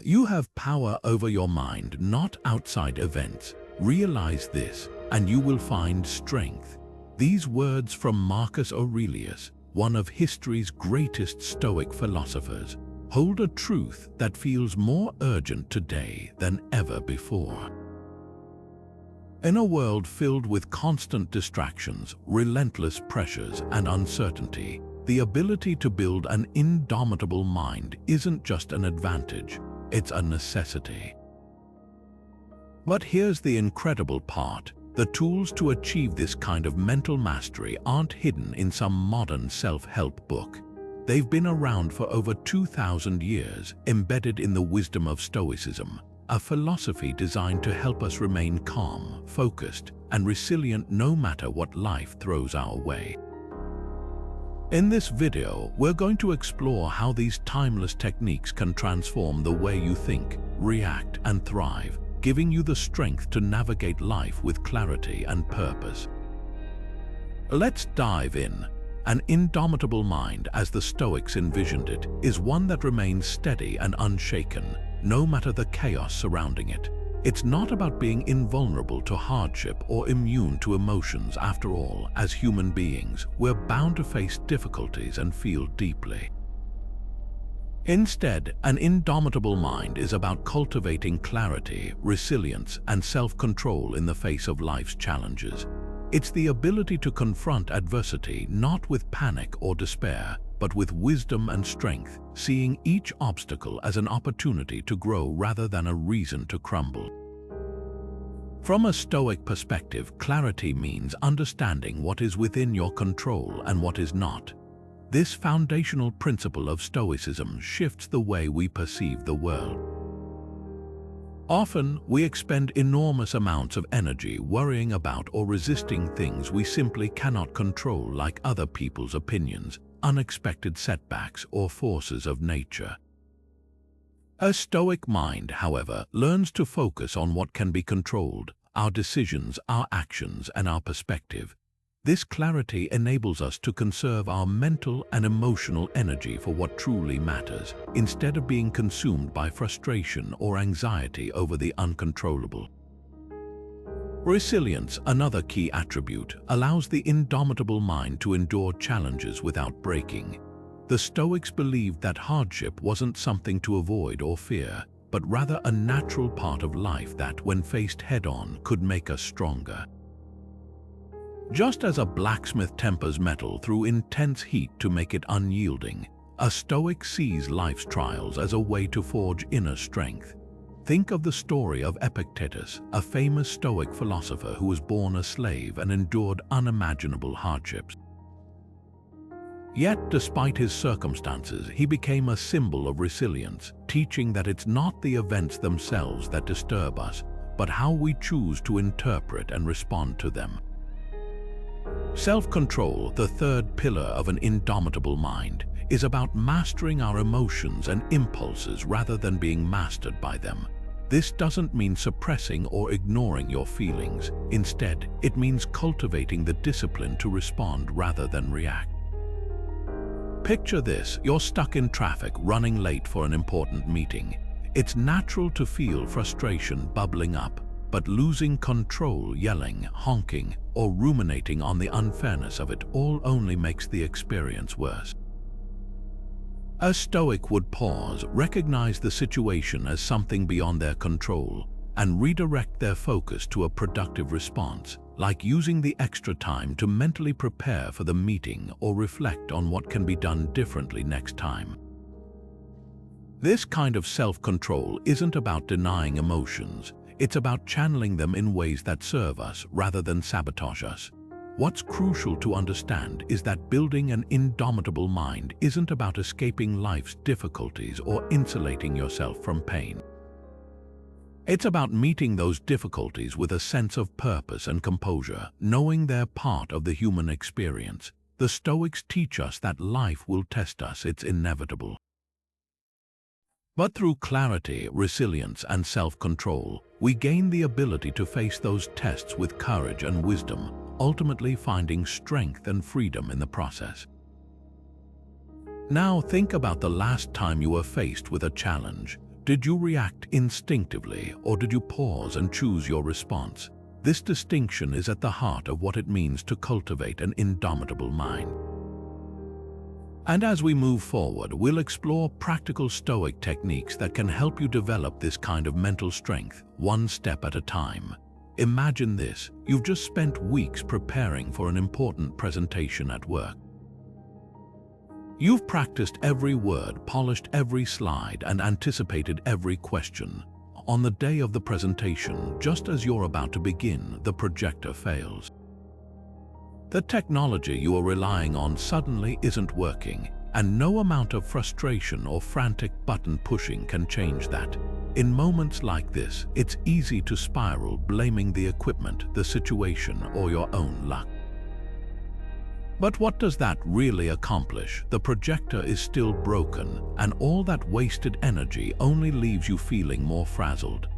You have power over your mind, not outside events. Realize this, and you will find strength. These words from Marcus Aurelius, one of history's greatest Stoic philosophers, hold a truth that feels more urgent today than ever before. In a world filled with constant distractions, relentless pressures, and uncertainty, the ability to build an indomitable mind isn't just an advantage, it's a necessity. But here's the incredible part. The tools to achieve this kind of mental mastery aren't hidden in some modern self-help book. They've been around for over 2,000 years, embedded in the wisdom of Stoicism, a philosophy designed to help us remain calm, focused, and resilient no matter what life throws our way. In this video, we're going to explore how these timeless techniques can transform the way you think, react, and thrive, giving you the strength to navigate life with clarity and purpose. Let's dive in. An indomitable mind, as the Stoics envisioned it, is one that remains steady and unshaken, no matter the chaos surrounding it. It's not about being invulnerable to hardship or immune to emotions. After all, as human beings, we're bound to face difficulties and feel deeply. Instead, an indomitable mind is about cultivating clarity, resilience, and self-control in the face of life's challenges. It's the ability to confront adversity not with panic or despair, but with wisdom and strength, seeing each obstacle as an opportunity to grow rather than a reason to crumble. From a Stoic perspective, clarity means understanding what is within your control and what is not. This foundational principle of Stoicism shifts the way we perceive the world. Often, we expend enormous amounts of energy worrying about or resisting things we simply cannot control, like other people's opinions, unexpected setbacks, or forces of nature. A Stoic mind, however, learns to focus on what can be controlled: our decisions, our actions, and our perspective. This clarity enables us to conserve our mental and emotional energy for what truly matters, instead of being consumed by frustration or anxiety over the uncontrollable. Resilience, another key attribute, allows the indomitable mind to endure challenges without breaking. The Stoics believed that hardship wasn't something to avoid or fear, but rather a natural part of life that, when faced head-on, could make us stronger. Just as a blacksmith tempers metal through intense heat to make it unyielding, a Stoic sees life's trials as a way to forge inner strength. Think of the story of Epictetus, a famous Stoic philosopher who was born a slave and endured unimaginable hardships. Yet, despite his circumstances, he became a symbol of resilience, teaching that it's not the events themselves that disturb us, but how we choose to interpret and respond to them. Self-control, the third pillar of an indomitable mind, is about mastering our emotions and impulses rather than being mastered by them. This doesn't mean suppressing or ignoring your feelings. Instead, it means cultivating the discipline to respond rather than react. Picture this: you're stuck in traffic, running late for an important meeting. It's natural to feel frustration bubbling up, but losing control, yelling, honking, or ruminating on the unfairness of it all only makes the experience worse. A Stoic would pause, recognize the situation as something beyond their control, and redirect their focus to a productive response, like using the extra time to mentally prepare for the meeting or reflect on what can be done differently next time. This kind of self-control isn't about denying emotions. It's about channeling them in ways that serve us rather than sabotage us. What's crucial to understand is that building an indomitable mind isn't about escaping life's difficulties or insulating yourself from pain. It's about meeting those difficulties with a sense of purpose and composure, knowing they're part of the human experience. The Stoics teach us that life will test us, it's inevitable. But through clarity, resilience, and self-control, we gain the ability to face those tests with courage and wisdom, ultimately finding strength and freedom in the process. Now think about the last time you were faced with a challenge. Did you react instinctively, or did you pause and choose your response? This distinction is at the heart of what it means to cultivate an indomitable mind. And as we move forward, we'll explore practical Stoic techniques that can help you develop this kind of mental strength, one step at a time. Imagine this: you've just spent weeks preparing for an important presentation at work. You've practiced every word, polished every slide, and anticipated every question. On the day of the presentation, just as you're about to begin, the projector fails. The technology you are relying on suddenly isn't working, and no amount of frustration or frantic button pushing can change that. In moments like this, it's easy to spiral, blaming the equipment, the situation, or your own luck. But what does that really accomplish? The projector is still broken, and all that wasted energy only leaves you feeling more frazzled.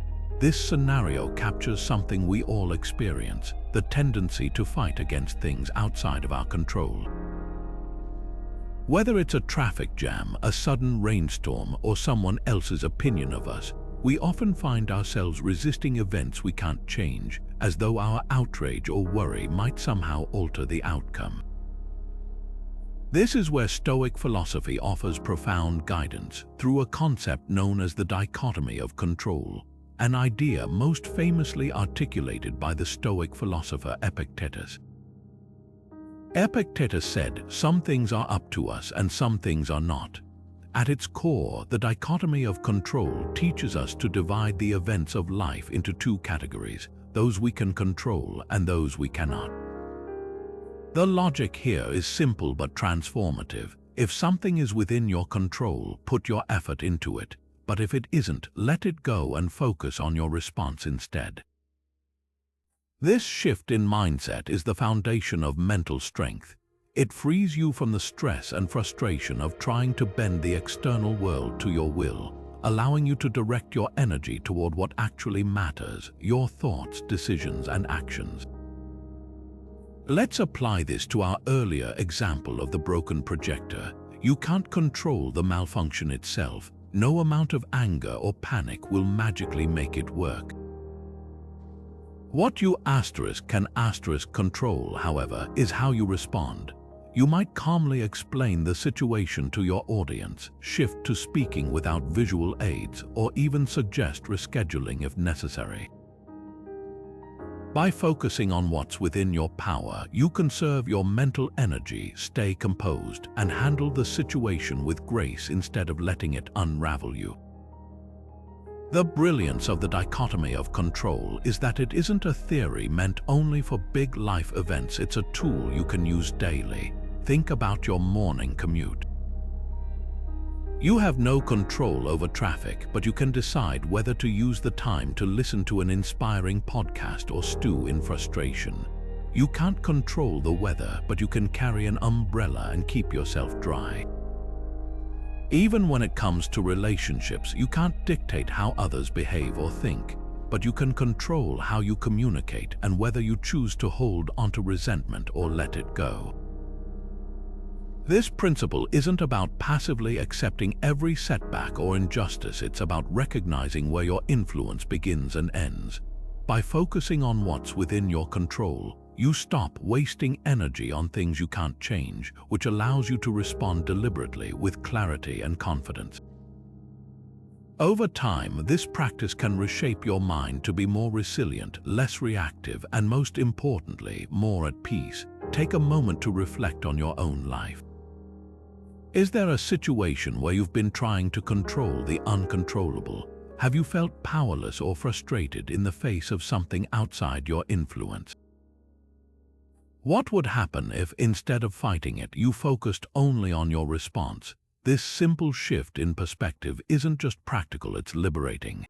This scenario captures something we all experience: the tendency to fight against things outside of our control. Whether it's a traffic jam, a sudden rainstorm, or someone else's opinion of us, we often find ourselves resisting events we can't change, as though our outrage or worry might somehow alter the outcome. This is where Stoic philosophy offers profound guidance through a concept known as the Dichotomy of Control, an idea most famously articulated by the Stoic philosopher Epictetus. Epictetus said, "Some things are up to us and some things are not." At its core, the dichotomy of control teaches us to divide the events of life into two categories: those we can control and those we cannot. The logic here is simple but transformative. If something is within your control, put your effort into it. But if it isn't, let it go and focus on your response instead. This shift in mindset is the foundation of mental strength. It frees you from the stress and frustration of trying to bend the external world to your will, allowing you to direct your energy toward what actually matters: your thoughts, decisions, and actions. Let's apply this to our earlier example of the broken projector. You can't control the malfunction itself. No amount of anger or panic will magically make it work. What you can control, however, is how you respond. You might calmly explain the situation to your audience, shift to speaking without visual aids, or even suggest rescheduling if necessary. By focusing on what's within your power, you conserve your mental energy, stay composed, and handle the situation with grace instead of letting it unravel you. The brilliance of the dichotomy of control is that it isn't a theory meant only for big life events. It's a tool you can use daily. Think about your morning commute. You have no control over traffic, but you can decide whether to use the time to listen to an inspiring podcast or stew in frustration. You can't control the weather, but you can carry an umbrella and keep yourself dry. Even when it comes to relationships, you can't dictate how others behave or think, but you can control how you communicate and whether you choose to hold onto resentment or let it go. This principle isn't about passively accepting every setback or injustice. It's about recognizing where your influence begins and ends. By focusing on what's within your control, you stop wasting energy on things you can't change, which allows you to respond deliberately with clarity and confidence. Over time, this practice can reshape your mind to be more resilient, less reactive, and most importantly, more at peace. Take a moment to reflect on your own life. Is there a situation where you've been trying to control the uncontrollable? Have you felt powerless or frustrated in the face of something outside your influence? What would happen if, instead of fighting it, you focused only on your response? This simple shift in perspective isn't just practical, it's liberating.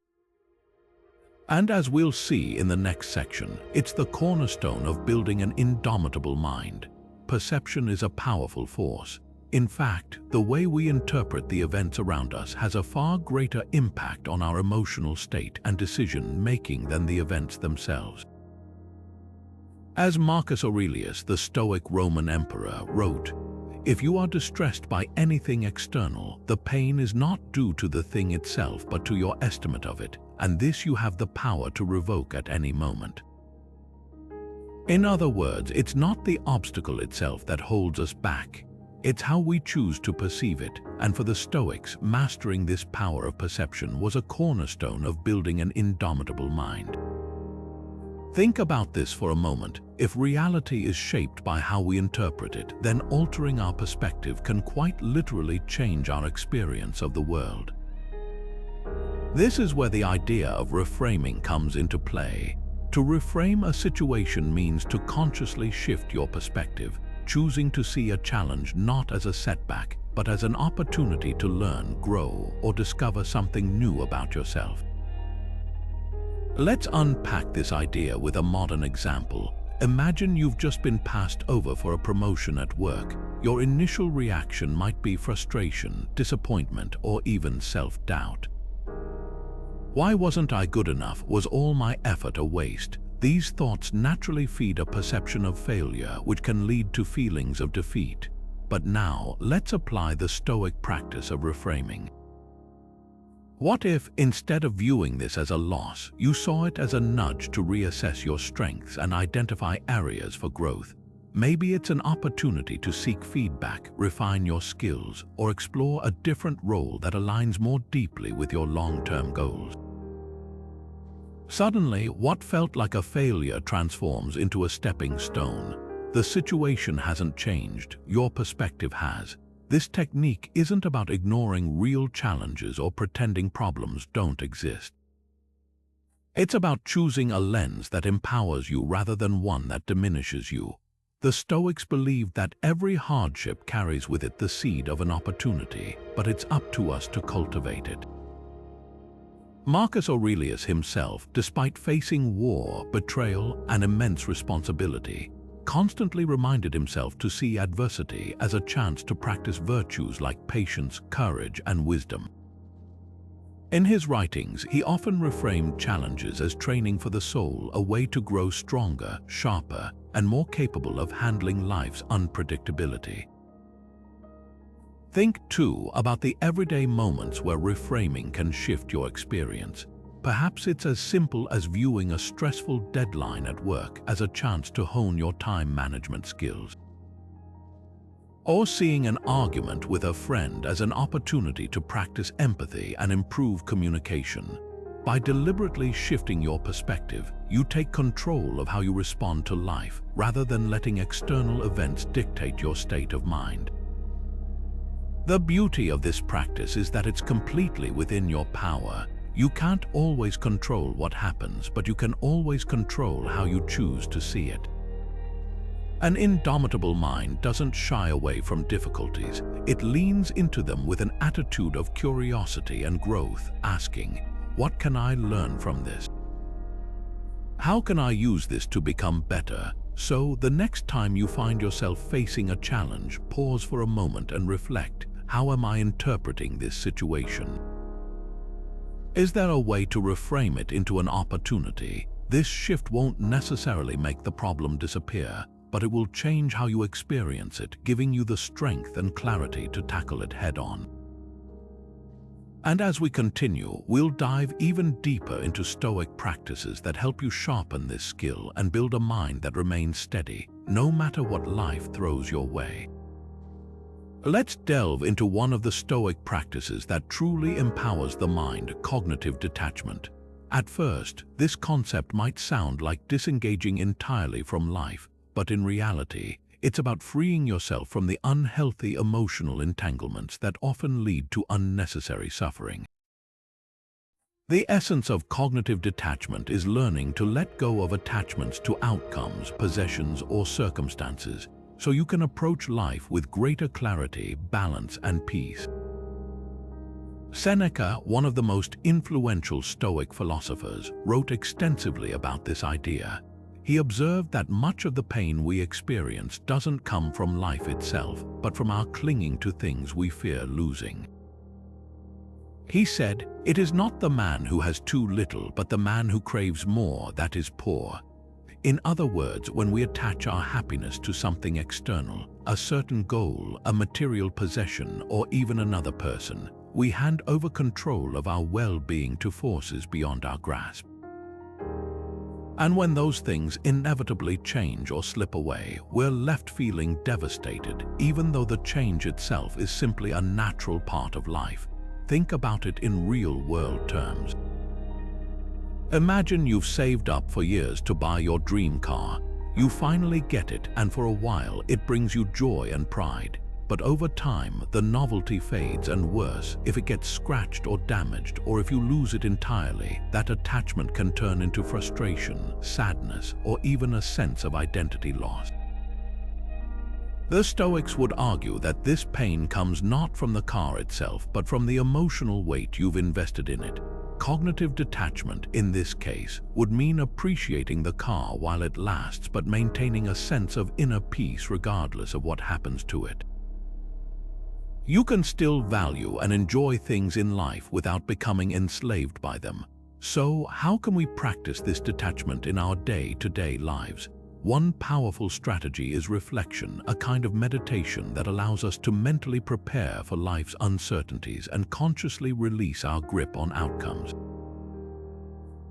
And as we'll see in the next section, it's the cornerstone of building an indomitable mind. Perception is a powerful force. In fact, the way we interpret the events around us has a far greater impact on our emotional state and decision-making than the events themselves. As Marcus Aurelius, the Stoic Roman emperor, wrote, If you are distressed by anything external, the pain is not due to the thing itself but to your estimate of it, and this you have the power to revoke at any moment. In other words, it's not the obstacle itself that holds us back. It's how we choose to perceive it, and for the Stoics, mastering this power of perception was a cornerstone of building an indomitable mind. Think about this for a moment. If reality is shaped by how we interpret it, then altering our perspective can quite literally change our experience of the world. This is where the idea of reframing comes into play. To reframe a situation means to consciously shift your perspective, choosing to see a challenge not as a setback, but as an opportunity to learn, grow, or discover something new about yourself. Let's unpack this idea with a modern example. Imagine you've just been passed over for a promotion at work. Your initial reaction might be frustration, disappointment, or even self-doubt. Why wasn't I good enough? Was all my effort a waste? These thoughts naturally feed a perception of failure, which can lead to feelings of defeat. But now, let's apply the Stoic practice of reframing. What if, instead of viewing this as a loss, you saw it as a nudge to reassess your strengths and identify areas for growth? Maybe it's an opportunity to seek feedback, refine your skills, or explore a different role that aligns more deeply with your long-term goals. Suddenly, what felt like a failure transforms into a stepping stone. The situation hasn't changed, your perspective has. This technique isn't about ignoring real challenges or pretending problems don't exist. It's about choosing a lens that empowers you rather than one that diminishes you. The Stoics believed that every hardship carries with it the seed of an opportunity, but it's up to us to cultivate it. Marcus Aurelius himself, despite facing war, betrayal, and immense responsibility, constantly reminded himself to see adversity as a chance to practice virtues like patience, courage, and wisdom. In his writings, he often reframed challenges as training for the soul, a way to grow stronger, sharper, and more capable of handling life's unpredictability. Think, too, about the everyday moments where reframing can shift your experience. Perhaps it's as simple as viewing a stressful deadline at work as a chance to hone your time management skills. Or seeing an argument with a friend as an opportunity to practice empathy and improve communication. By deliberately shifting your perspective, you take control of how you respond to life, rather than letting external events dictate your state of mind. The beauty of this practice is that it's completely within your power. You can't always control what happens, but you can always control how you choose to see it. An indomitable mind doesn't shy away from difficulties. It leans into them with an attitude of curiosity and growth, asking, "What can I learn from this? How can I use this to become better?" So, the next time you find yourself facing a challenge, pause for a moment and reflect, how am I interpreting this situation? Is there a way to reframe it into an opportunity? This shift won't necessarily make the problem disappear, but it will change how you experience it, giving you the strength and clarity to tackle it head-on. And as we continue, we'll dive even deeper into Stoic practices that help you sharpen this skill and build a mind that remains steady, no matter what life throws your way. Let's delve into one of the Stoic practices that truly empowers the mind, cognitive detachment. At first, this concept might sound like disengaging entirely from life, but in reality, it's about freeing yourself from the unhealthy emotional entanglements that often lead to unnecessary suffering. The essence of cognitive detachment is learning to let go of attachments to outcomes, possessions, or circumstances, so you can approach life with greater clarity, balance, and peace. Seneca, one of the most influential Stoic philosophers, wrote extensively about this idea. He observed that much of the pain we experience doesn't come from life itself, but from our clinging to things we fear losing. He said, "It is not the man who has too little, but the man who craves more that is poor." In other words, when we attach our happiness to something external, a certain goal, a material possession, or even another person, we hand over control of our well-being to forces beyond our grasp. And when those things inevitably change or slip away, we're left feeling devastated, even though the change itself is simply a natural part of life. Think about it in real-world terms. Imagine you've saved up for years to buy your dream car. You finally get it, and for a while it brings you joy and pride. But over time, the novelty fades, and worse, if it gets scratched or damaged, or if you lose it entirely, that attachment can turn into frustration, sadness, or even a sense of identity loss. The Stoics would argue that this pain comes not from the car itself, but from the emotional weight you've invested in it. Cognitive detachment, in this case, would mean appreciating the car while it lasts, but maintaining a sense of inner peace regardless of what happens to it. You can still value and enjoy things in life without becoming enslaved by them. So, how can we practice this detachment in our day-to-day lives? One powerful strategy is reflection, a kind of meditation that allows us to mentally prepare for life's uncertainties and consciously release our grip on outcomes.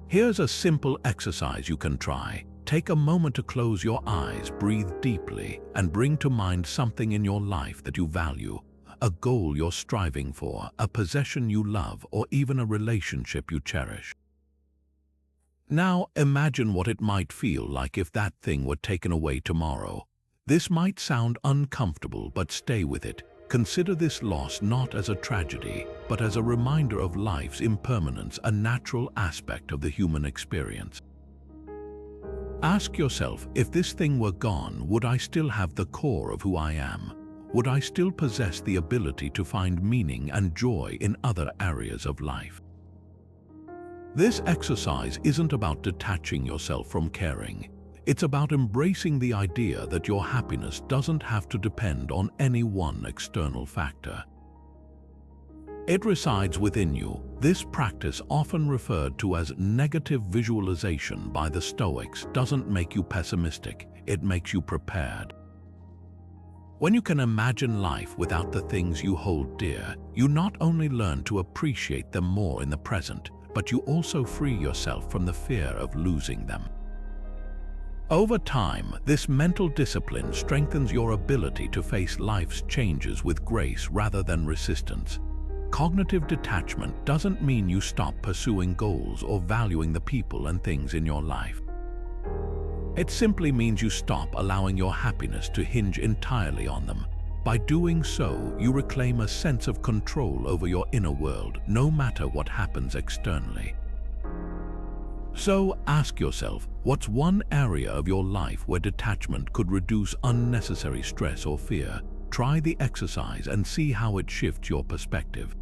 Here's a simple exercise you can try. Take a moment to close your eyes, breathe deeply, and bring to mind something in your life that you value. A goal you're striving for, a possession you love, or even a relationship you cherish. Now imagine what it might feel like if that thing were taken away tomorrow. This might sound uncomfortable, but stay with it. Consider this loss not as a tragedy, but as a reminder of life's impermanence, a natural aspect of the human experience. Ask yourself, if this thing were gone, would I still have the core of who I am? Would I still possess the ability to find meaning and joy in other areas of life? This exercise isn't about detaching yourself from caring. It's about embracing the idea that your happiness doesn't have to depend on any one external factor. It resides within you. This practice, often referred to as negative visualization by the Stoics, doesn't make you pessimistic, it makes you prepared. When you can imagine life without the things you hold dear, you not only learn to appreciate them more in the present, but you also free yourself from the fear of losing them. Over time, this mental discipline strengthens your ability to face life's changes with grace rather than resistance. Cognitive detachment doesn't mean you stop pursuing goals or valuing the people and things in your life. It simply means you stop allowing your happiness to hinge entirely on them. By doing so, you reclaim a sense of control over your inner world, no matter what happens externally. So ask yourself, what's one area of your life where detachment could reduce unnecessary stress or fear? Try the exercise and see how it shifts your perspective.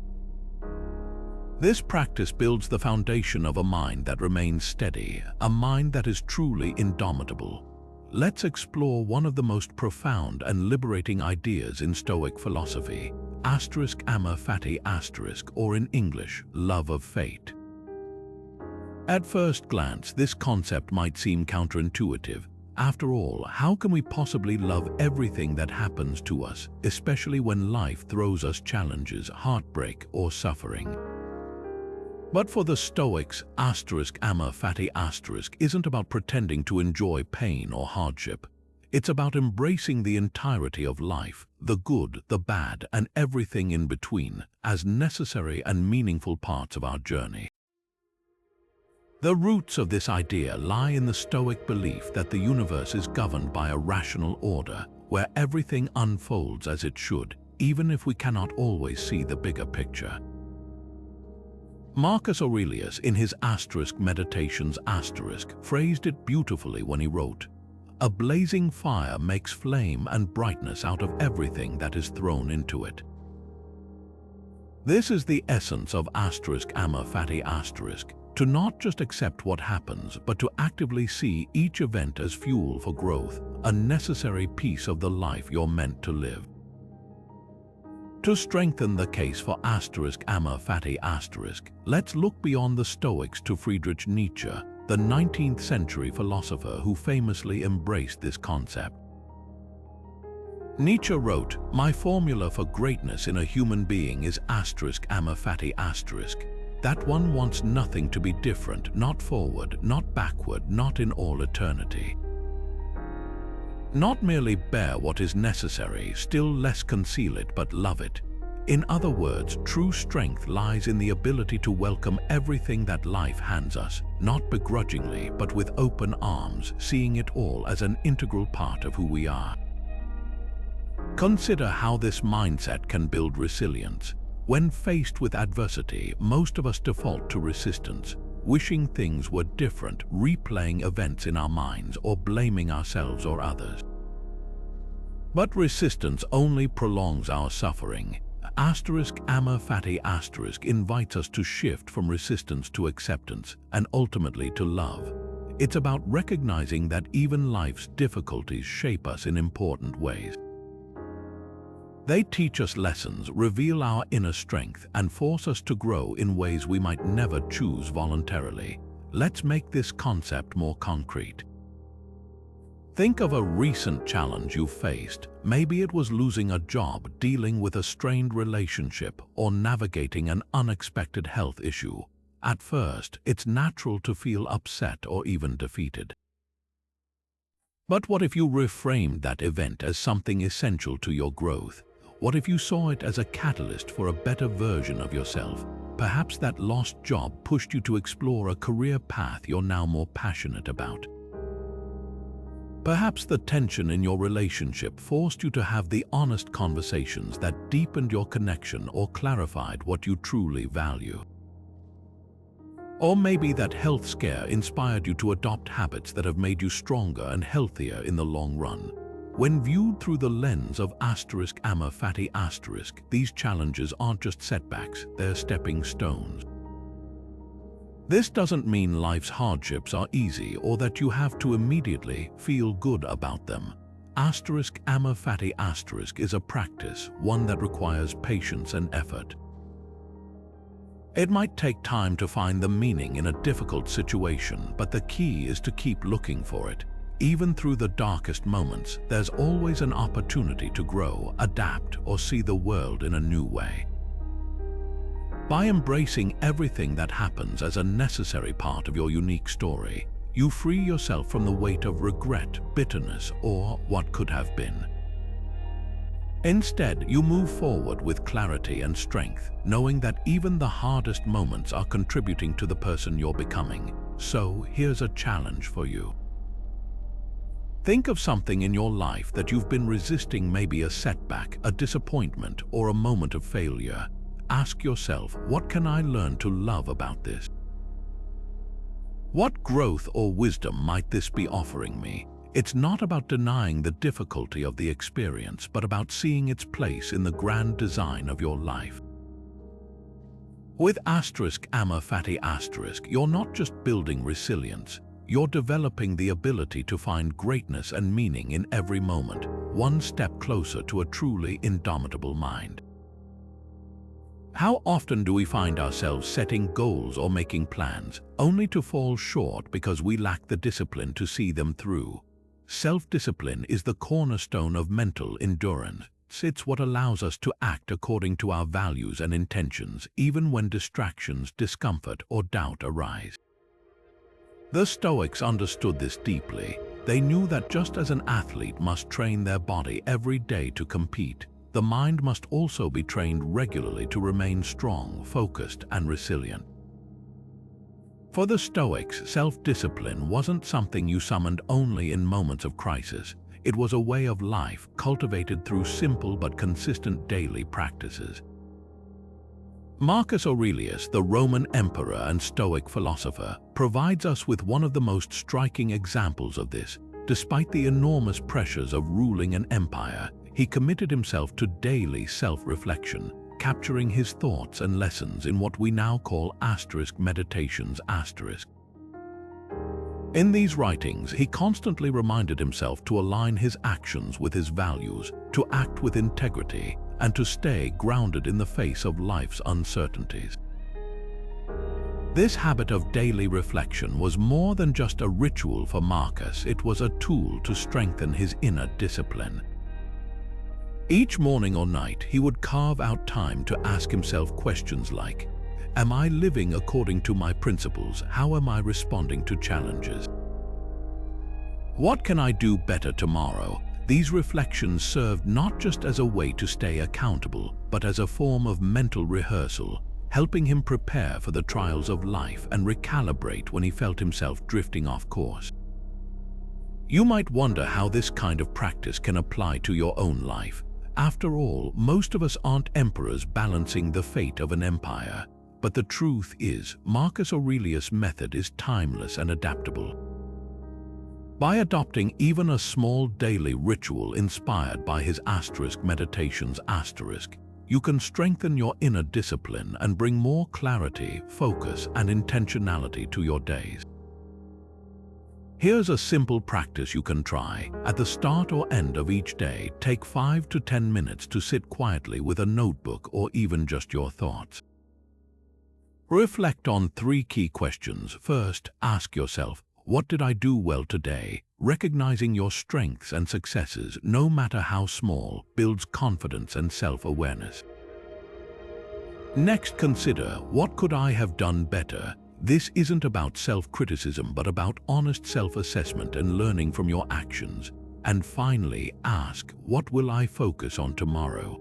This practice builds the foundation of a mind that remains steady, a mind that is truly indomitable. Let's explore one of the most profound and liberating ideas in Stoic philosophy, Amor Fati *, or in English, love of fate. At first glance, this concept might seem counterintuitive. After all, how can we possibly love everything that happens to us, especially when life throws us challenges, heartbreak, or suffering? But for the Stoics, Amor Fati isn't about pretending to enjoy pain or hardship. It's about embracing the entirety of life, the good, the bad, and everything in between, as necessary and meaningful parts of our journey. The roots of this idea lie in the Stoic belief that the universe is governed by a rational order, where everything unfolds as it should, even if we cannot always see the bigger picture. Marcus Aurelius, in his Meditations phrased it beautifully when he wrote, "A blazing fire makes flame and brightness out of everything that is thrown into it." This is the essence of Amor Fati to not just accept what happens, but to actively see each event as fuel for growth, a necessary piece of the life you're meant to live. To strengthen the case for Amor Fati, let's look beyond the Stoics to Friedrich Nietzsche, the 19th century philosopher who famously embraced this concept. Nietzsche wrote, "My formula for greatness in a human being is *Amor Fati*, that one wants nothing to be different, not forward, not backward, not in all eternity. Not merely bear what is necessary, still less conceal it, but love it. In other words, true strength lies in the ability to welcome everything that life hands us, not begrudgingly, but with open arms, seeing it all as an integral part of who we are." Consider how this mindset can build resilience. When faced with adversity, most of us default to resistance, wishing things were different, replaying events in our minds, or blaming ourselves or others. But resistance only prolongs our suffering. Amor Fati* invites us to shift from resistance to acceptance, and ultimately to love. It's about recognizing that even life's difficulties shape us in important ways. They teach us lessons, reveal our inner strength, and force us to grow in ways we might never choose voluntarily. Let's make this concept more concrete. Think of a recent challenge you faced. Maybe it was losing a job, dealing with a strained relationship, or navigating an unexpected health issue. At first, it's natural to feel upset or even defeated. But what if you reframed that event as something essential to your growth? What if you saw it as a catalyst for a better version of yourself? Perhaps that lost job pushed you to explore a career path you're now more passionate about. Perhaps the tension in your relationship forced you to have the honest conversations that deepened your connection or clarified what you truly value. Or maybe that health scare inspired you to adopt habits that have made you stronger and healthier in the long run. When viewed through the lens of Amor Fati*, these challenges aren't just setbacks, they're stepping stones. This doesn't mean life's hardships are easy or that you have to immediately feel good about them. Amor Fati* is a practice, one that requires patience and effort. It might take time to find the meaning in a difficult situation, but the key is to keep looking for it. Even through the darkest moments, there's always an opportunity to grow, adapt, or see the world in a new way. By embracing everything that happens as a necessary part of your unique story, you free yourself from the weight of regret, bitterness, or what could have been. Instead, you move forward with clarity and strength, knowing that even the hardest moments are contributing to the person you're becoming. So, here's a challenge for you. Think of something in your life that you've been resisting, maybe a setback, a disappointment, or a moment of failure. Ask yourself, what can I learn to love about this? What growth or wisdom might this be offering me? It's not about denying the difficulty of the experience, but about seeing its place in the grand design of your life. With Amor Fati*, you're not just building resilience, you're developing the ability to find greatness and meaning in every moment, one step closer to a truly indomitable mind. How often do we find ourselves setting goals or making plans, only to fall short because we lack the discipline to see them through? Self-discipline is the cornerstone of mental endurance. It's what allows us to act according to our values and intentions, even when distractions, discomfort, or doubt arise. The Stoics understood this deeply. They knew that just as an athlete must train their body every day to compete, the mind must also be trained regularly to remain strong, focused, and resilient. For the Stoics, self-discipline wasn't something you summoned only in moments of crisis. It was a way of life cultivated through simple but consistent daily practices. Marcus Aurelius, the Roman emperor and Stoic philosopher, provides us with one of the most striking examples of this. Despite the enormous pressures of ruling an empire, he committed himself to daily self-reflection, capturing his thoughts and lessons in what we now call meditations. In these writings, he constantly reminded himself to align his actions with his values, to act with integrity, and to stay grounded in the face of life's uncertainties. This habit of daily reflection was more than just a ritual for Marcus, it was a tool to strengthen his inner discipline. Each morning or night, he would carve out time to ask himself questions like, am I living according to my principles? How am I responding to challenges? What can I do better tomorrow? These reflections served not just as a way to stay accountable, but as a form of mental rehearsal, helping him prepare for the trials of life and recalibrate when he felt himself drifting off course. You might wonder how this kind of practice can apply to your own life. After all, most of us aren't emperors balancing the fate of an empire. But the truth is, Marcus Aurelius' method is timeless and adaptable. By adopting even a small daily ritual inspired by his meditations, you can strengthen your inner discipline and bring more clarity, focus, and intentionality to your days. Here's a simple practice you can try. At the start or end of each day, take 5 to 10 minutes to sit quietly with a notebook or even just your thoughts. Reflect on 3 key questions. First, ask yourself, what did I do well today? Recognizing your strengths and successes, no matter how small, builds confidence and self-awareness. Next, consider, what could I have done better? This isn't about self-criticism, but about honest self-assessment and learning from your actions. And finally, ask, what will I focus on tomorrow?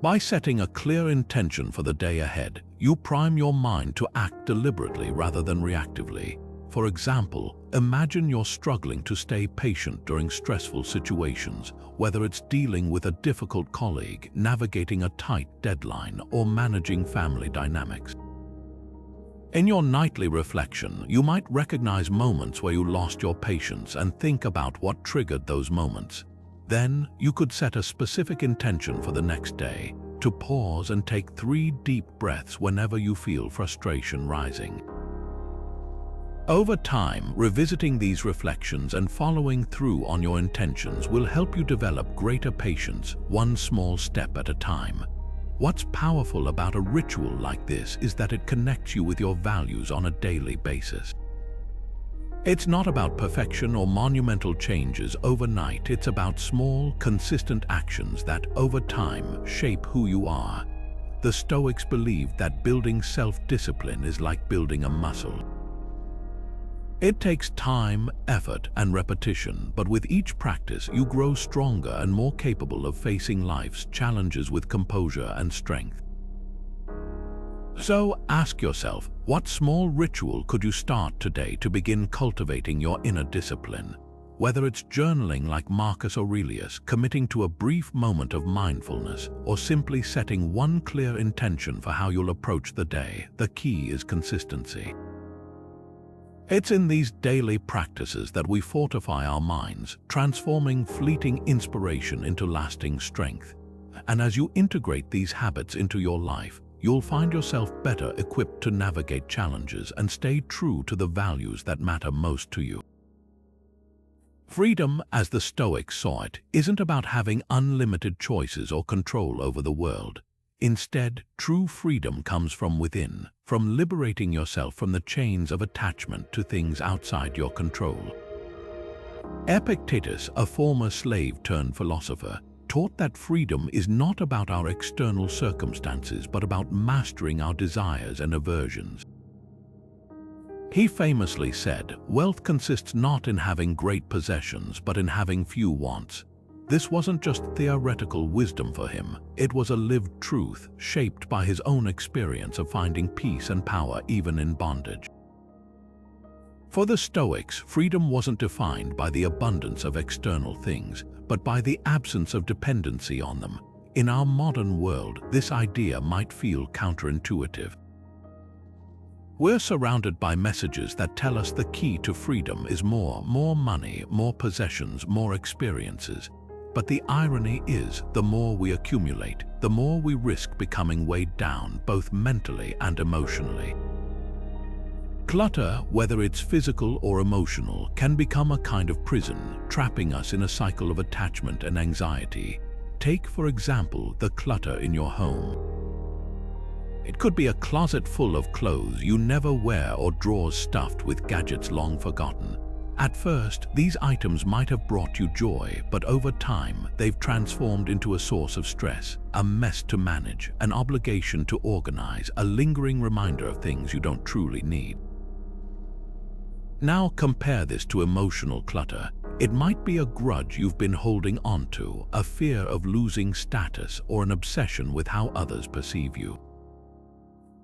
By setting a clear intention for the day ahead, you prime your mind to act deliberately rather than reactively. For example, imagine you're struggling to stay patient during stressful situations, whether it's dealing with a difficult colleague, navigating a tight deadline, or managing family dynamics. In your nightly reflection, you might recognize moments where you lost your patience and think about what triggered those moments. Then, you could set a specific intention for the next day, to pause and take 3 deep breaths whenever you feel frustration rising. Over time, revisiting these reflections and following through on your intentions will help you develop greater patience, one small step at a time. What's powerful about a ritual like this is that it connects you with your values on a daily basis. It's not about perfection or monumental changes overnight. It's about small, consistent actions that, over time, shape who you are. The Stoics believed that building self-discipline is like building a muscle. It takes time, effort, and repetition, but with each practice, you grow stronger and more capable of facing life's challenges with composure and strength. So ask yourself, what small ritual could you start today to begin cultivating your inner discipline? Whether it's journaling like Marcus Aurelius, committing to a brief moment of mindfulness, or simply setting one clear intention for how you'll approach the day, the key is consistency. It's in these daily practices that we fortify our minds, transforming fleeting inspiration into lasting strength. And as you integrate these habits into your life, you'll find yourself better equipped to navigate challenges and stay true to the values that matter most to you. Freedom, as the Stoics saw it, isn't about having unlimited choices or control over the world. Instead, true freedom comes from within, from liberating yourself from the chains of attachment to things outside your control. Epictetus, a former slave-turned-philosopher, taught that freedom is not about our external circumstances, but about mastering our desires and aversions. He famously said, "Wealth consists not in having great possessions, but in having few wants." This wasn't just theoretical wisdom for him, it was a lived truth, shaped by his own experience of finding peace and power even in bondage. For the Stoics, freedom wasn't defined by the abundance of external things, but by the absence of dependency on them. In our modern world, this idea might feel counterintuitive. We're surrounded by messages that tell us the key to freedom is more money, more possessions, more experiences. But the irony is, the more we accumulate, the more we risk becoming weighed down, both mentally and emotionally. Clutter, whether it's physical or emotional, can become a kind of prison, trapping us in a cycle of attachment and anxiety. Take, for example, the clutter in your home. It could be a closet full of clothes you never wear or drawers stuffed with gadgets long forgotten. At first, these items might have brought you joy, but over time, they've transformed into a source of stress, a mess to manage, an obligation to organize, a lingering reminder of things you don't truly need. Now compare this to emotional clutter. It might be a grudge you've been holding onto, a fear of losing status, or an obsession with how others perceive you.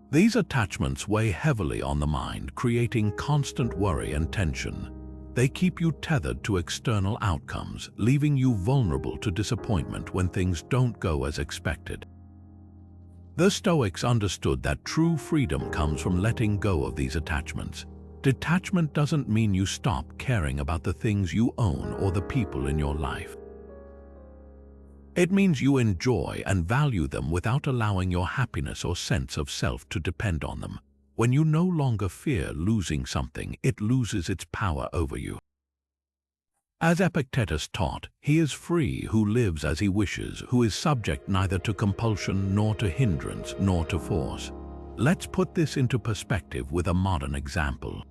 These attachments weigh heavily on the mind, creating constant worry and tension. They keep you tethered to external outcomes, leaving you vulnerable to disappointment when things don't go as expected. The Stoics understood that true freedom comes from letting go of these attachments. Detachment doesn't mean you stop caring about the things you own or the people in your life. It means you enjoy and value them without allowing your happiness or sense of self to depend on them. When you no longer fear losing something, it loses its power over you. As Epictetus taught, he is free who lives as he wishes, who is subject neither to compulsion nor to hindrance nor to force. Let's put this into perspective with a modern example.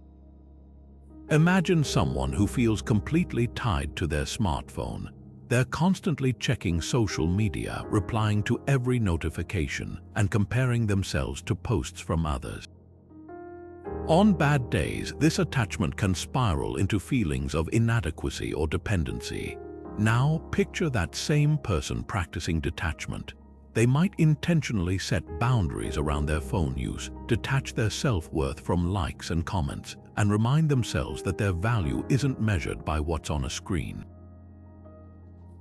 Imagine someone who feels completely tied to their smartphone. They're constantly checking social media, replying to every notification, and comparing themselves to posts from others. On bad days, this attachment can spiral into feelings of inadequacy or dependency. Now, picture that same person practicing detachment. They might intentionally set boundaries around their phone use, detach their self-worth from likes and comments, and remind themselves that their value isn't measured by what's on a screen.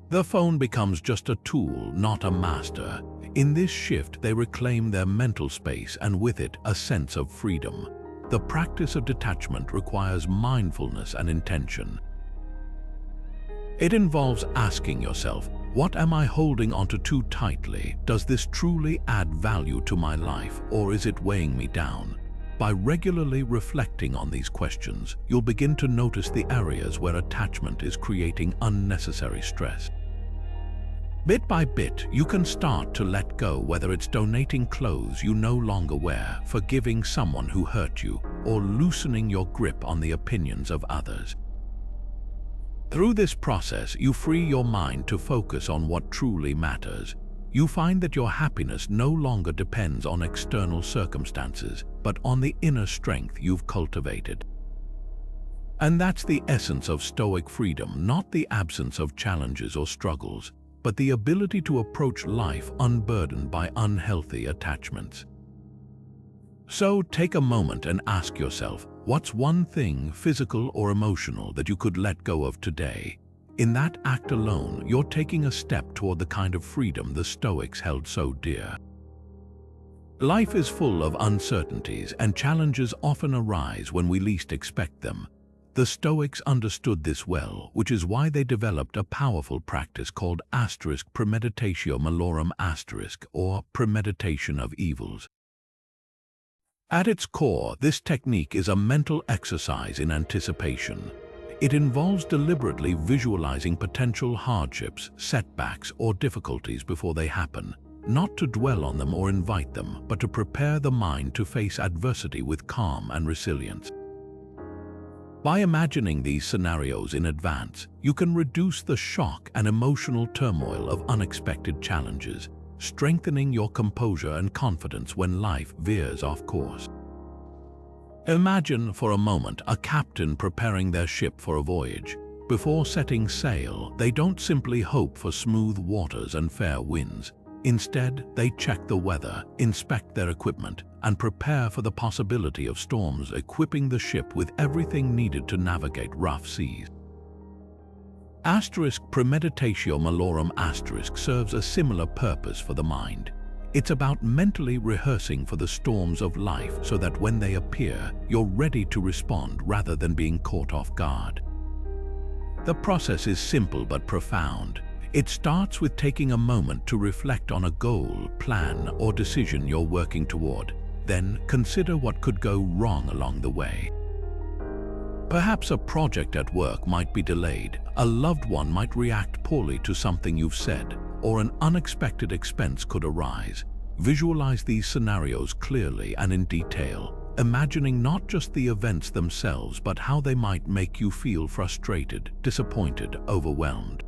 The phone becomes just a tool, not a master. In this shift, they reclaim their mental space and with it, a sense of freedom. The practice of detachment requires mindfulness and intention. It involves asking yourself, what am I holding onto too tightly? Does this truly add value to my life, or is it weighing me down? By regularly reflecting on these questions, you'll begin to notice the areas where attachment is creating unnecessary stress. Bit by bit, you can start to let go, whether it's donating clothes you no longer wear, forgiving someone who hurt you, or loosening your grip on the opinions of others. Through this process, you free your mind to focus on what truly matters. You find that your happiness no longer depends on external circumstances, but on the inner strength you've cultivated. And that's the essence of Stoic freedom, not the absence of challenges or struggles, but the ability to approach life unburdened by unhealthy attachments. So take a moment and ask yourself, what's one thing, physical or emotional, that you could let go of today? In that act alone, you're taking a step toward the kind of freedom the Stoics held so dear. Life is full of uncertainties, and challenges often arise when we least expect them. The Stoics understood this well, which is why they developed a powerful practice called Premeditatio Malorum or Premeditation of Evils. At its core, this technique is a mental exercise in anticipation. It involves deliberately visualizing potential hardships, setbacks, or difficulties before they happen, not to dwell on them or invite them, but to prepare the mind to face adversity with calm and resilience. By imagining these scenarios in advance, you can reduce the shock and emotional turmoil of unexpected challenges, strengthening your composure and confidence when life veers off course. Imagine for a moment a captain preparing their ship for a voyage. Before setting sail, they don't simply hope for smooth waters and fair winds. Instead, they check the weather, inspect their equipment, and prepare for the possibility of storms, equipping the ship with everything needed to navigate rough seas. Premeditatio Malorum serves a similar purpose for the mind. It's about mentally rehearsing for the storms of life so that when they appear, you're ready to respond rather than being caught off guard. The process is simple but profound. It starts with taking a moment to reflect on a goal, plan, or decision you're working toward. Then consider what could go wrong along the way. Perhaps a project at work might be delayed, a loved one might react poorly to something you've said, or an unexpected expense could arise. Visualize these scenarios clearly and in detail, imagining not just the events themselves but how they might make you feel frustrated, disappointed, overwhelmed.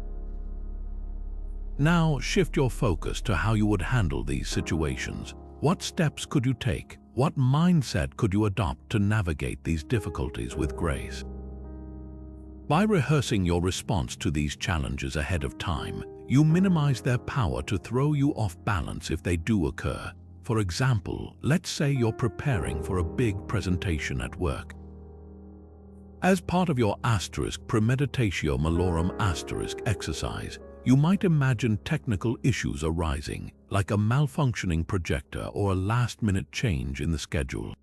Now shift your focus to how you would handle these situations. What steps could you take? What mindset could you adopt to navigate these difficulties with grace? By rehearsing your response to these challenges ahead of time, you minimize their power to throw you off balance if they do occur. For example, let's say you're preparing for a big presentation at work. As part of your Premeditatio Malorum exercise, you might imagine technical issues arising, like a malfunctioning projector or a last-minute change in the schedule.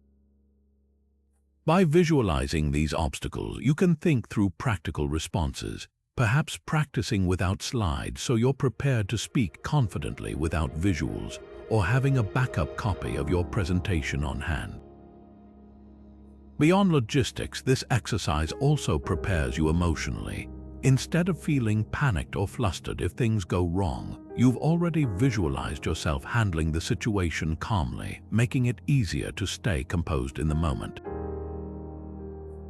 By visualizing these obstacles, you can think through practical responses, perhaps practicing without slides so you're prepared to speak confidently without visuals, or having a backup copy of your presentation on hand. Beyond logistics, this exercise also prepares you emotionally. Instead of feeling panicked or flustered if things go wrong, you've already visualized yourself handling the situation calmly, making it easier to stay composed in the moment.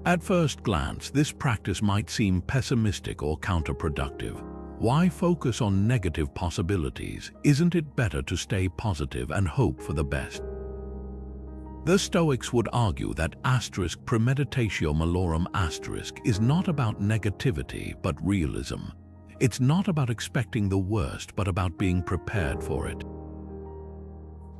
At first glance, this practice might seem pessimistic or counterproductive. Why focus on negative possibilities? Isn't it better to stay positive and hope for the best? The Stoics would argue that Premeditatio Malorum is not about negativity but realism. It's not about expecting the worst but about being prepared for it.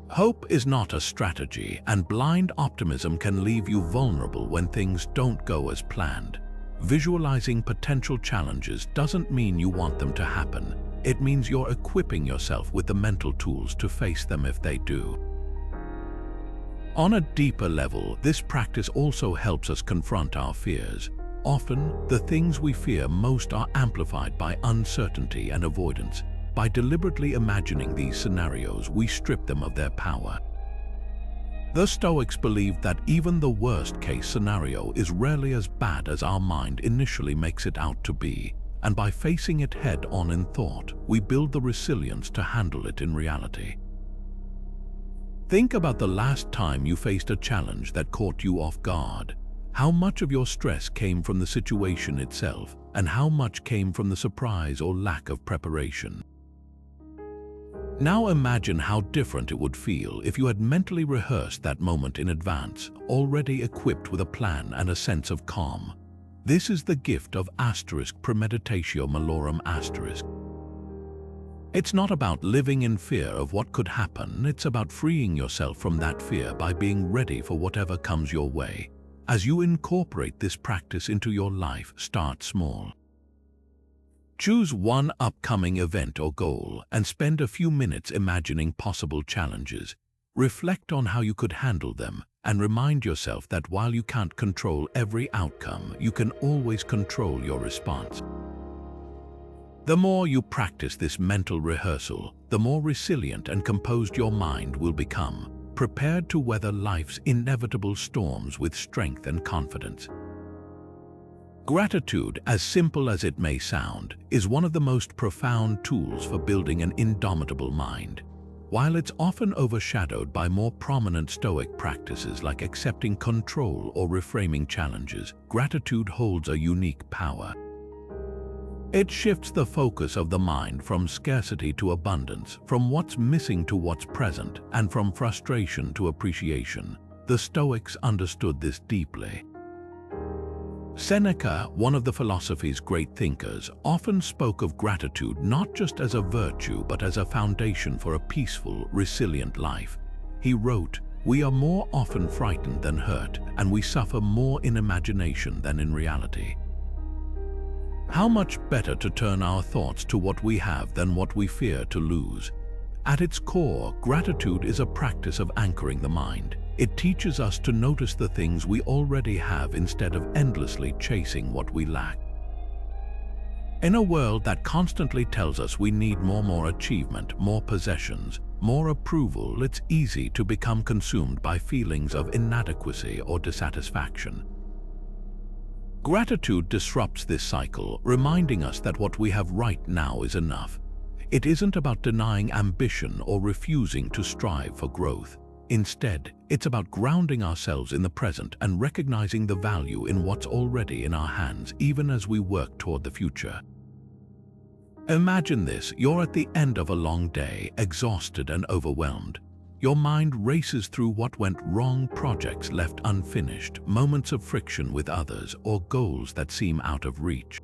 Hope is not a strategy, and blind optimism can leave you vulnerable when things don't go as planned. Visualizing potential challenges doesn't mean you want them to happen. It means you're equipping yourself with the mental tools to face them if they do. On a deeper level, this practice also helps us confront our fears. Often, the things we fear most are amplified by uncertainty and avoidance. By deliberately imagining these scenarios, we strip them of their power. The Stoics believed that even the worst-case scenario is rarely as bad as our mind initially makes it out to be, and by facing it head-on in thought, we build the resilience to handle it in reality. Think about the last time you faced a challenge that caught you off guard. How much of your stress came from the situation itself, and how much came from the surprise or lack of preparation? Now imagine how different it would feel if you had mentally rehearsed that moment in advance, already equipped with a plan and a sense of calm. This is the gift of Premeditatio Malorum *. It's not about living in fear of what could happen, it's about freeing yourself from that fear by being ready for whatever comes your way. As you incorporate this practice into your life, start small. Choose one upcoming event or goal and spend a few minutes imagining possible challenges. Reflect on how you could handle them and remind yourself that while you can't control every outcome, you can always control your response. The more you practice this mental rehearsal, the more resilient and composed your mind will become, prepared to weather life's inevitable storms with strength and confidence. Gratitude, as simple as it may sound, is one of the most profound tools for building an indomitable mind. While it's often overshadowed by more prominent Stoic practices like accepting control or reframing challenges, gratitude holds a unique power. It shifts the focus of the mind from scarcity to abundance, from what's missing to what's present, and from frustration to appreciation. The Stoics understood this deeply. Seneca, one of the philosophy's great thinkers, often spoke of gratitude not just as a virtue but as a foundation for a peaceful, resilient life. He wrote, "We are more often frightened than hurt, and we suffer more in imagination than in reality." How much better to turn our thoughts to what we have than what we fear to lose? At its core, gratitude is a practice of anchoring the mind. It teaches us to notice the things we already have instead of endlessly chasing what we lack. In a world that constantly tells us we need more achievement, more possessions, more approval, it's easy to become consumed by feelings of inadequacy or dissatisfaction. Gratitude disrupts this cycle, reminding us that what we have right now is enough. It isn't about denying ambition or refusing to strive for growth. Instead, it's about grounding ourselves in the present and recognizing the value in what's already in our hands, even as we work toward the future. Imagine this: you're at the end of a long day, exhausted and overwhelmed. Your mind races through what went wrong, projects left unfinished, moments of friction with others, or goals that seem out of reach.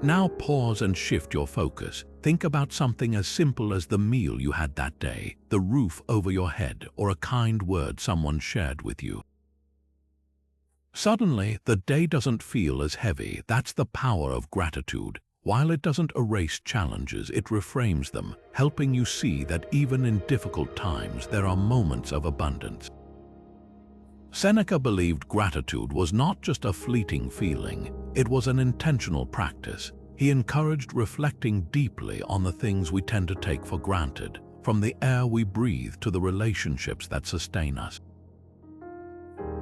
Now pause and shift your focus. Think about something as simple as the meal you had that day, the roof over your head, or a kind word someone shared with you. Suddenly, the day doesn't feel as heavy. That's the power of gratitude. While it doesn't erase challenges, it reframes them, helping you see that even in difficult times there are moments of abundance. Seneca believed gratitude was not just a fleeting feeling, it was an intentional practice. He encouraged reflecting deeply on the things we tend to take for granted, from the air we breathe to the relationships that sustain us.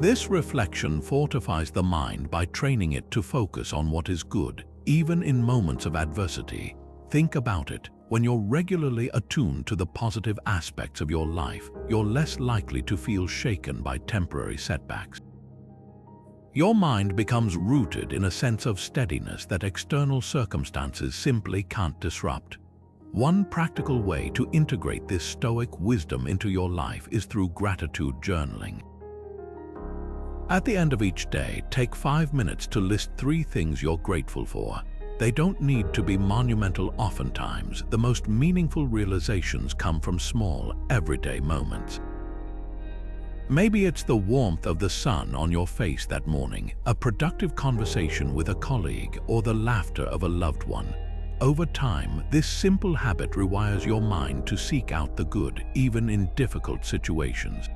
This reflection fortifies the mind by training it to focus on what is good, even in moments of adversity. Think about it. When you're regularly attuned to the positive aspects of your life, you're less likely to feel shaken by temporary setbacks. Your mind becomes rooted in a sense of steadiness that external circumstances simply can't disrupt. One practical way to integrate this Stoic wisdom into your life is through gratitude journaling. At the end of each day, take 5 minutes to list 3 things you're grateful for. They don't need to be monumental. Oftentimes, the most meaningful realizations come from small, everyday moments. Maybe it's the warmth of the sun on your face that morning, a productive conversation with a colleague, or the laughter of a loved one. Over time, this simple habit rewires your mind to seek out the good, even in difficult situations.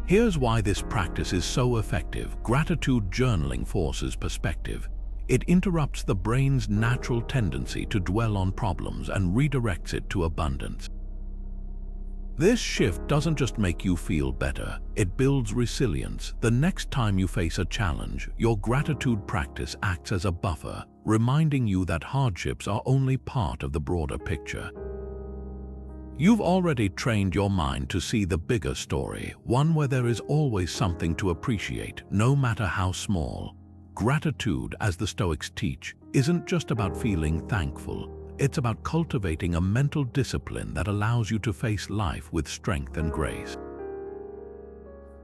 Here's why this practice is so effective. Gratitude journaling forces perspective. It interrupts the brain's natural tendency to dwell on problems and redirects it to abundance. This shift doesn't just make you feel better, it builds resilience. The next time you face a challenge, your gratitude practice acts as a buffer, reminding you that hardships are only part of the broader picture. You've already trained your mind to see the bigger story, one where there is always something to appreciate, no matter how small. Gratitude, as the Stoics teach, isn't just about feeling thankful. It's about cultivating a mental discipline that allows you to face life with strength and grace.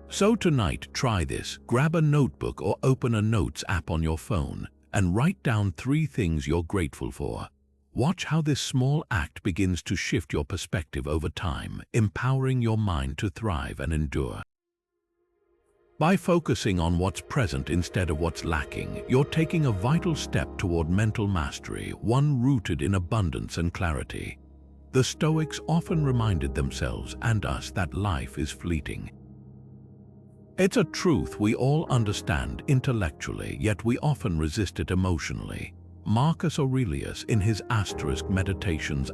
So tonight, try this. Grab a notebook or open a notes app on your phone and write down 3 things you're grateful for. Watch how this small act begins to shift your perspective over time, empowering your mind to thrive and endure. By focusing on what's present instead of what's lacking, you're taking a vital step toward mental mastery, one rooted in abundance and clarity. The Stoics often reminded themselves and us that life is fleeting. It's a truth we all understand intellectually, yet we often resist it emotionally. Marcus Aurelius, in his Meditations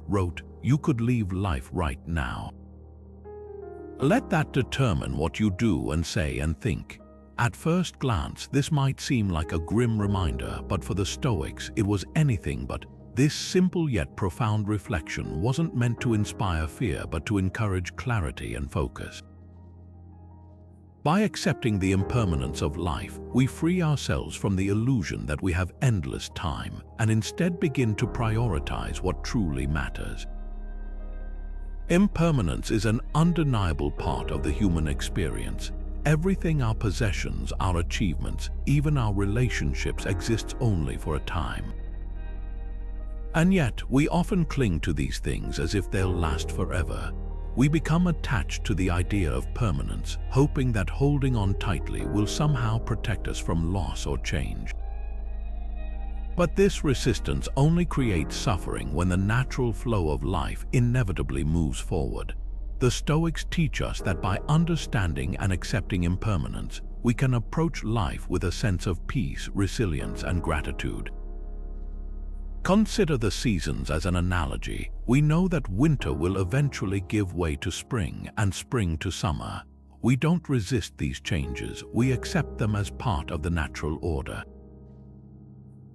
wrote, "You could leave life right now." Let that determine what you do and say and think. At first glance, this might seem like a grim reminder, but for the Stoics, it was anything but. This simple yet profound reflection wasn't meant to inspire fear, but to encourage clarity and focus. By accepting the impermanence of life, we free ourselves from the illusion that we have endless time and instead begin to prioritize what truly matters. Impermanence is an undeniable part of the human experience. Everything, our possessions, our achievements, even our relationships, exists only for a time. And yet, we often cling to these things as if they'll last forever. We become attached to the idea of permanence, hoping that holding on tightly will somehow protect us from loss or change. But this resistance only creates suffering when the natural flow of life inevitably moves forward. The Stoics teach us that by understanding and accepting impermanence, we can approach life with a sense of peace, resilience, and gratitude. Consider the seasons as an analogy. We know that winter will eventually give way to spring and spring to summer. We don't resist these changes, we accept them as part of the natural order.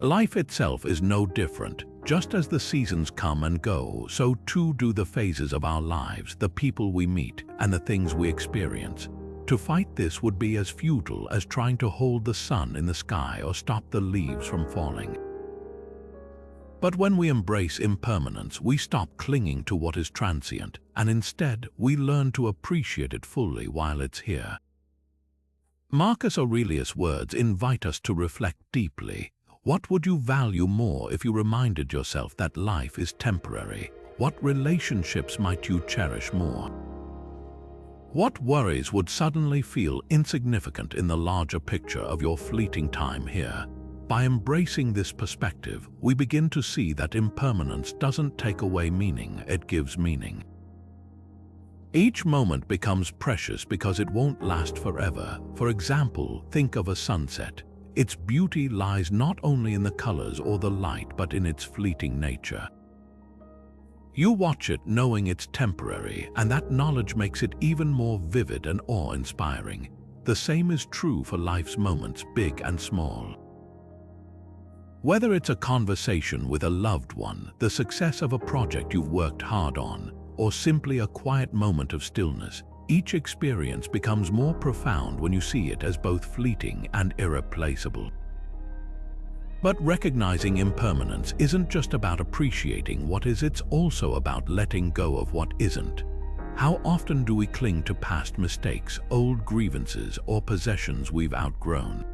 Life itself is no different. Just as the seasons come and go, so too do the phases of our lives, the people we meet, and the things we experience. To fight this would be as futile as trying to hold the sun in the sky or stop the leaves from falling. But when we embrace impermanence, we stop clinging to what is transient, and instead we learn to appreciate it fully while it's here. Marcus Aurelius' words invite us to reflect deeply. What would you value more if you reminded yourself that life is temporary? What relationships might you cherish more? What worries would suddenly feel insignificant in the larger picture of your fleeting time here? By embracing this perspective, we begin to see that impermanence doesn't take away meaning, it gives meaning. Each moment becomes precious because it won't last forever. For example, think of a sunset. Its beauty lies not only in the colors or the light, but in its fleeting nature. You watch it knowing it's temporary, and that knowledge makes it even more vivid and awe-inspiring. The same is true for life's moments, big and small. Whether it's a conversation with a loved one, the success of a project you've worked hard on, or simply a quiet moment of stillness, each experience becomes more profound when you see it as both fleeting and irreplaceable. But recognizing impermanence isn't just about appreciating what is, it's also about letting go of what isn't. How often do we cling to past mistakes, old grievances, or possessions we've outgrown?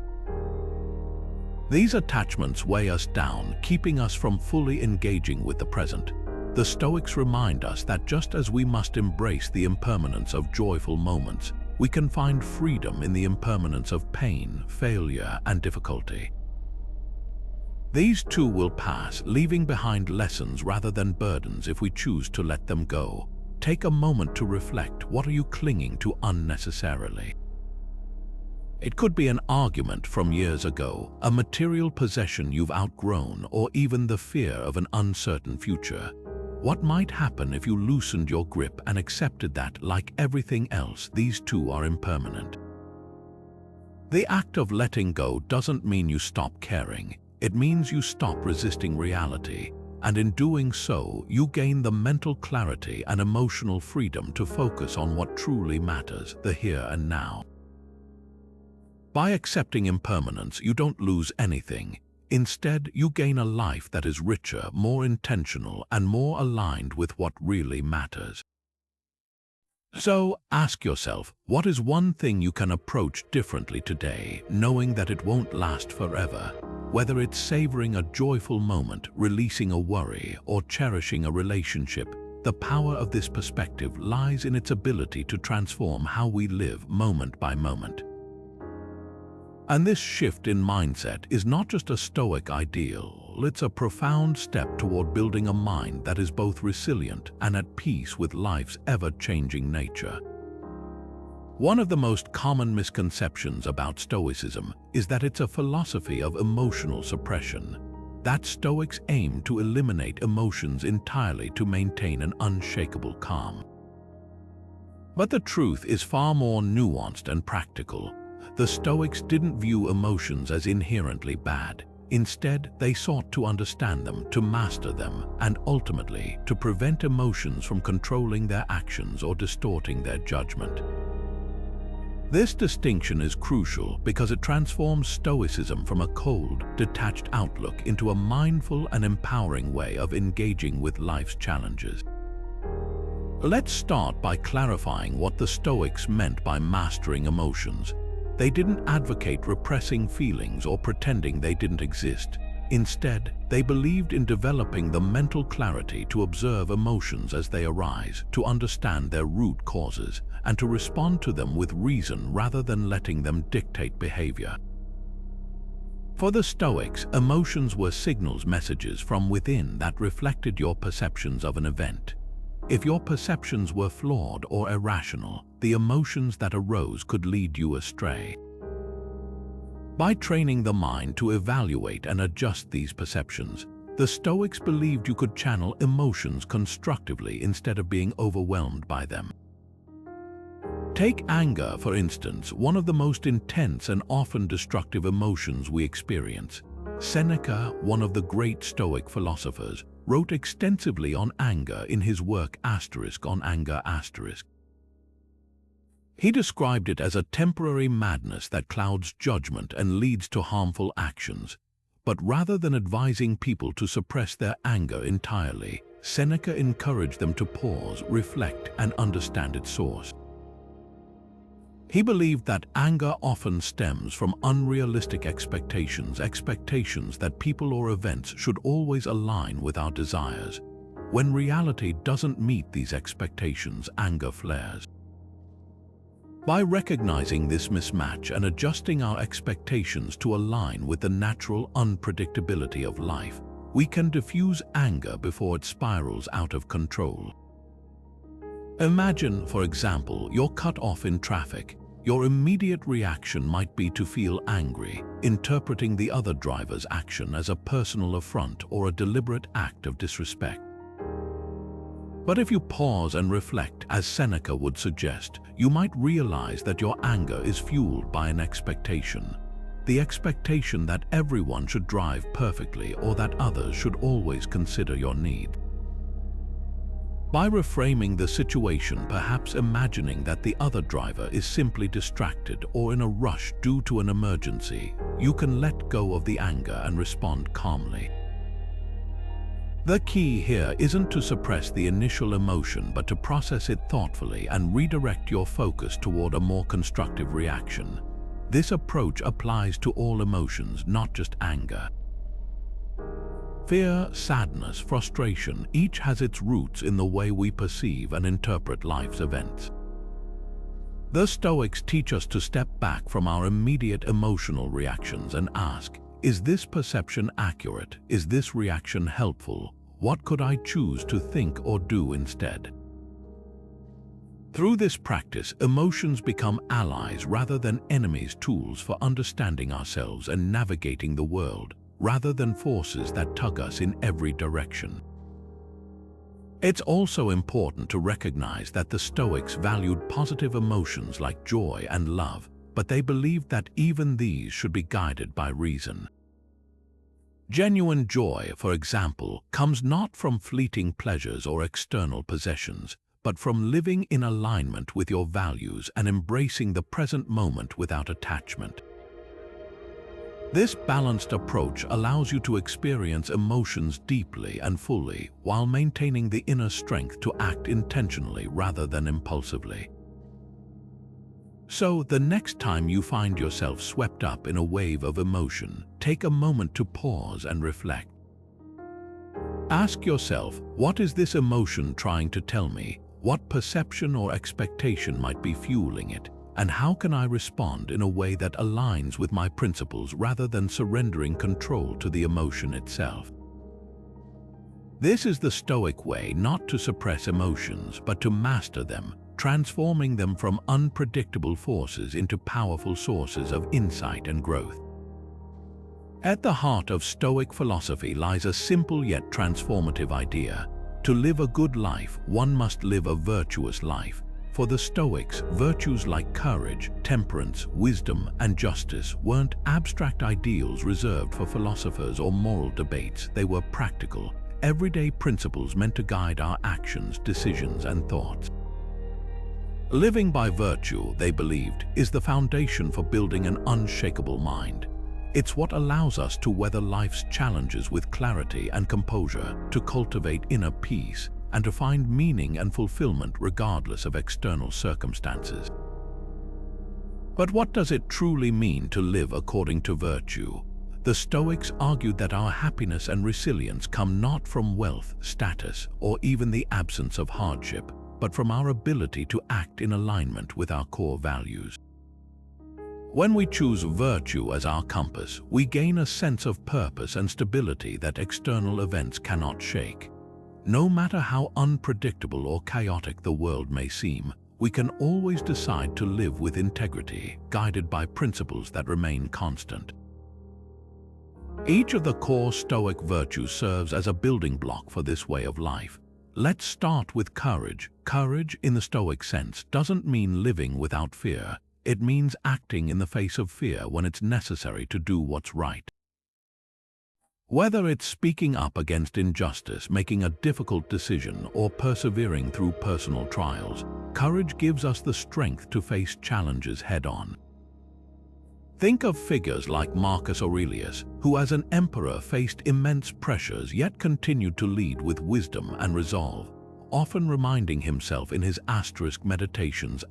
These attachments weigh us down, keeping us from fully engaging with the present. The Stoics remind us that just as we must embrace the impermanence of joyful moments, we can find freedom in the impermanence of pain, failure, and difficulty. These too will pass, leaving behind lessons rather than burdens if we choose to let them go. Take a moment to reflect. What are you clinging to unnecessarily? It could be an argument from years ago, a material possession you've outgrown, or even the fear of an uncertain future. What might happen if you loosened your grip and accepted that, like everything else, these too are impermanent? The act of letting go doesn't mean you stop caring. It means you stop resisting reality, and in doing so, you gain the mental clarity and emotional freedom to focus on what truly matters, the here and now. By accepting impermanence, you don't lose anything. Instead, you gain a life that is richer, more intentional, and more aligned with what really matters. So, ask yourself, what is one thing you can approach differently today, knowing that it won't last forever? Whether it's savoring a joyful moment, releasing a worry, or cherishing a relationship, the power of this perspective lies in its ability to transform how we live moment by moment. And this shift in mindset is not just a Stoic ideal, it's a profound step toward building a mind that is both resilient and at peace with life's ever-changing nature. One of the most common misconceptions about Stoicism is that it's a philosophy of emotional suppression, that Stoics aim to eliminate emotions entirely to maintain an unshakable calm. But the truth is far more nuanced and practical. The Stoics didn't view emotions as inherently bad. Instead, they sought to understand them, to master them, and ultimately to prevent emotions from controlling their actions or distorting their judgment. This distinction is crucial because it transforms Stoicism from a cold, detached outlook into a mindful and empowering way of engaging with life's challenges. Let's start by clarifying what the Stoics meant by mastering emotions. They didn't advocate repressing feelings or pretending they didn't exist. Instead, they believed in developing the mental clarity to observe emotions as they arise, to understand their root causes, and to respond to them with reason rather than letting them dictate behavior. For the Stoics, emotions were signals, messages from within that reflected your perceptions of an event. If your perceptions were flawed or irrational, the emotions that arose could lead you astray. By training the mind to evaluate and adjust these perceptions, the Stoics believed you could channel emotions constructively instead of being overwhelmed by them. Take anger, for instance, one of the most intense and often destructive emotions we experience. Seneca, one of the great Stoic philosophers, wrote extensively on anger in his work on Anger. He described it as a temporary madness that clouds judgment and leads to harmful actions. But rather than advising people to suppress their anger entirely, Seneca encouraged them to pause, reflect, and understand its source. He believed that anger often stems from unrealistic expectations that people or events should always align with our desires. When reality doesn't meet these expectations, anger flares. By recognizing this mismatch and adjusting our expectations to align with the natural unpredictability of life, we can diffuse anger before it spirals out of control. Imagine, for example, you're cut off in traffic. Your immediate reaction might be to feel angry, interpreting the other driver's action as a personal affront or a deliberate act of disrespect. But if you pause and reflect, as Seneca would suggest, you might realize that your anger is fueled by an expectation. The expectation that everyone should drive perfectly or that others should always consider your need. By reframing the situation, perhaps imagining that the other driver is simply distracted or in a rush due to an emergency, you can let go of the anger and respond calmly. The key here isn't to suppress the initial emotion, but to process it thoughtfully and redirect your focus toward a more constructive reaction. This approach applies to all emotions, not just anger. Fear, sadness, frustration, each has its roots in the way we perceive and interpret life's events. The Stoics teach us to step back from our immediate emotional reactions and ask, is this perception accurate? Is this reaction helpful? What could I choose to think or do instead? Through this practice, emotions become allies rather than enemies, tools for understanding ourselves and navigating the world, rather than forces that tug us in every direction. It's also important to recognize that the Stoics valued positive emotions like joy and love, but they believed that even these should be guided by reason. Genuine joy, for example, comes not from fleeting pleasures or external possessions, but from living in alignment with your values and embracing the present moment without attachment. This balanced approach allows you to experience emotions deeply and fully while maintaining the inner strength to act intentionally rather than impulsively. So, the next time you find yourself swept up in a wave of emotion, take a moment to pause and reflect. Ask yourself, what is this emotion trying to tell me? What perception or expectation might be fueling it? And how can I respond in a way that aligns with my principles rather than surrendering control to the emotion itself? This is the Stoic way, not to suppress emotions, but to master them, transforming them from unpredictable forces into powerful sources of insight and growth. At the heart of Stoic philosophy lies a simple yet transformative idea. To live a good life, one must live a virtuous life. For the Stoics, virtues like courage, temperance, wisdom, and justice weren't abstract ideals reserved for philosophers or moral debates. They were practical, everyday principles meant to guide our actions, decisions, and thoughts. Living by virtue, they believed, is the foundation for building an unshakable mind. It's what allows us to weather life's challenges with clarity and composure, to cultivate inner peace, and to find meaning and fulfillment regardless of external circumstances. But what does it truly mean to live according to virtue? The Stoics argued that our happiness and resilience come not from wealth, status, or even the absence of hardship, but from our ability to act in alignment with our core values. When we choose virtue as our compass, we gain a sense of purpose and stability that external events cannot shake. No matter how unpredictable or chaotic the world may seem, we can always decide to live with integrity, guided by principles that remain constant. Each of the core Stoic virtues serves as a building block for this way of life. Let's start with courage. Courage, in the Stoic sense, doesn't mean living without fear. It means acting in the face of fear when it's necessary to do what's right. Whether it's speaking up against injustice, making a difficult decision, or persevering through personal trials, courage gives us the strength to face challenges head-on. Think of figures like Marcus Aurelius, who as an emperor faced immense pressures yet continued to lead with wisdom and resolve, often reminding himself in his Meditations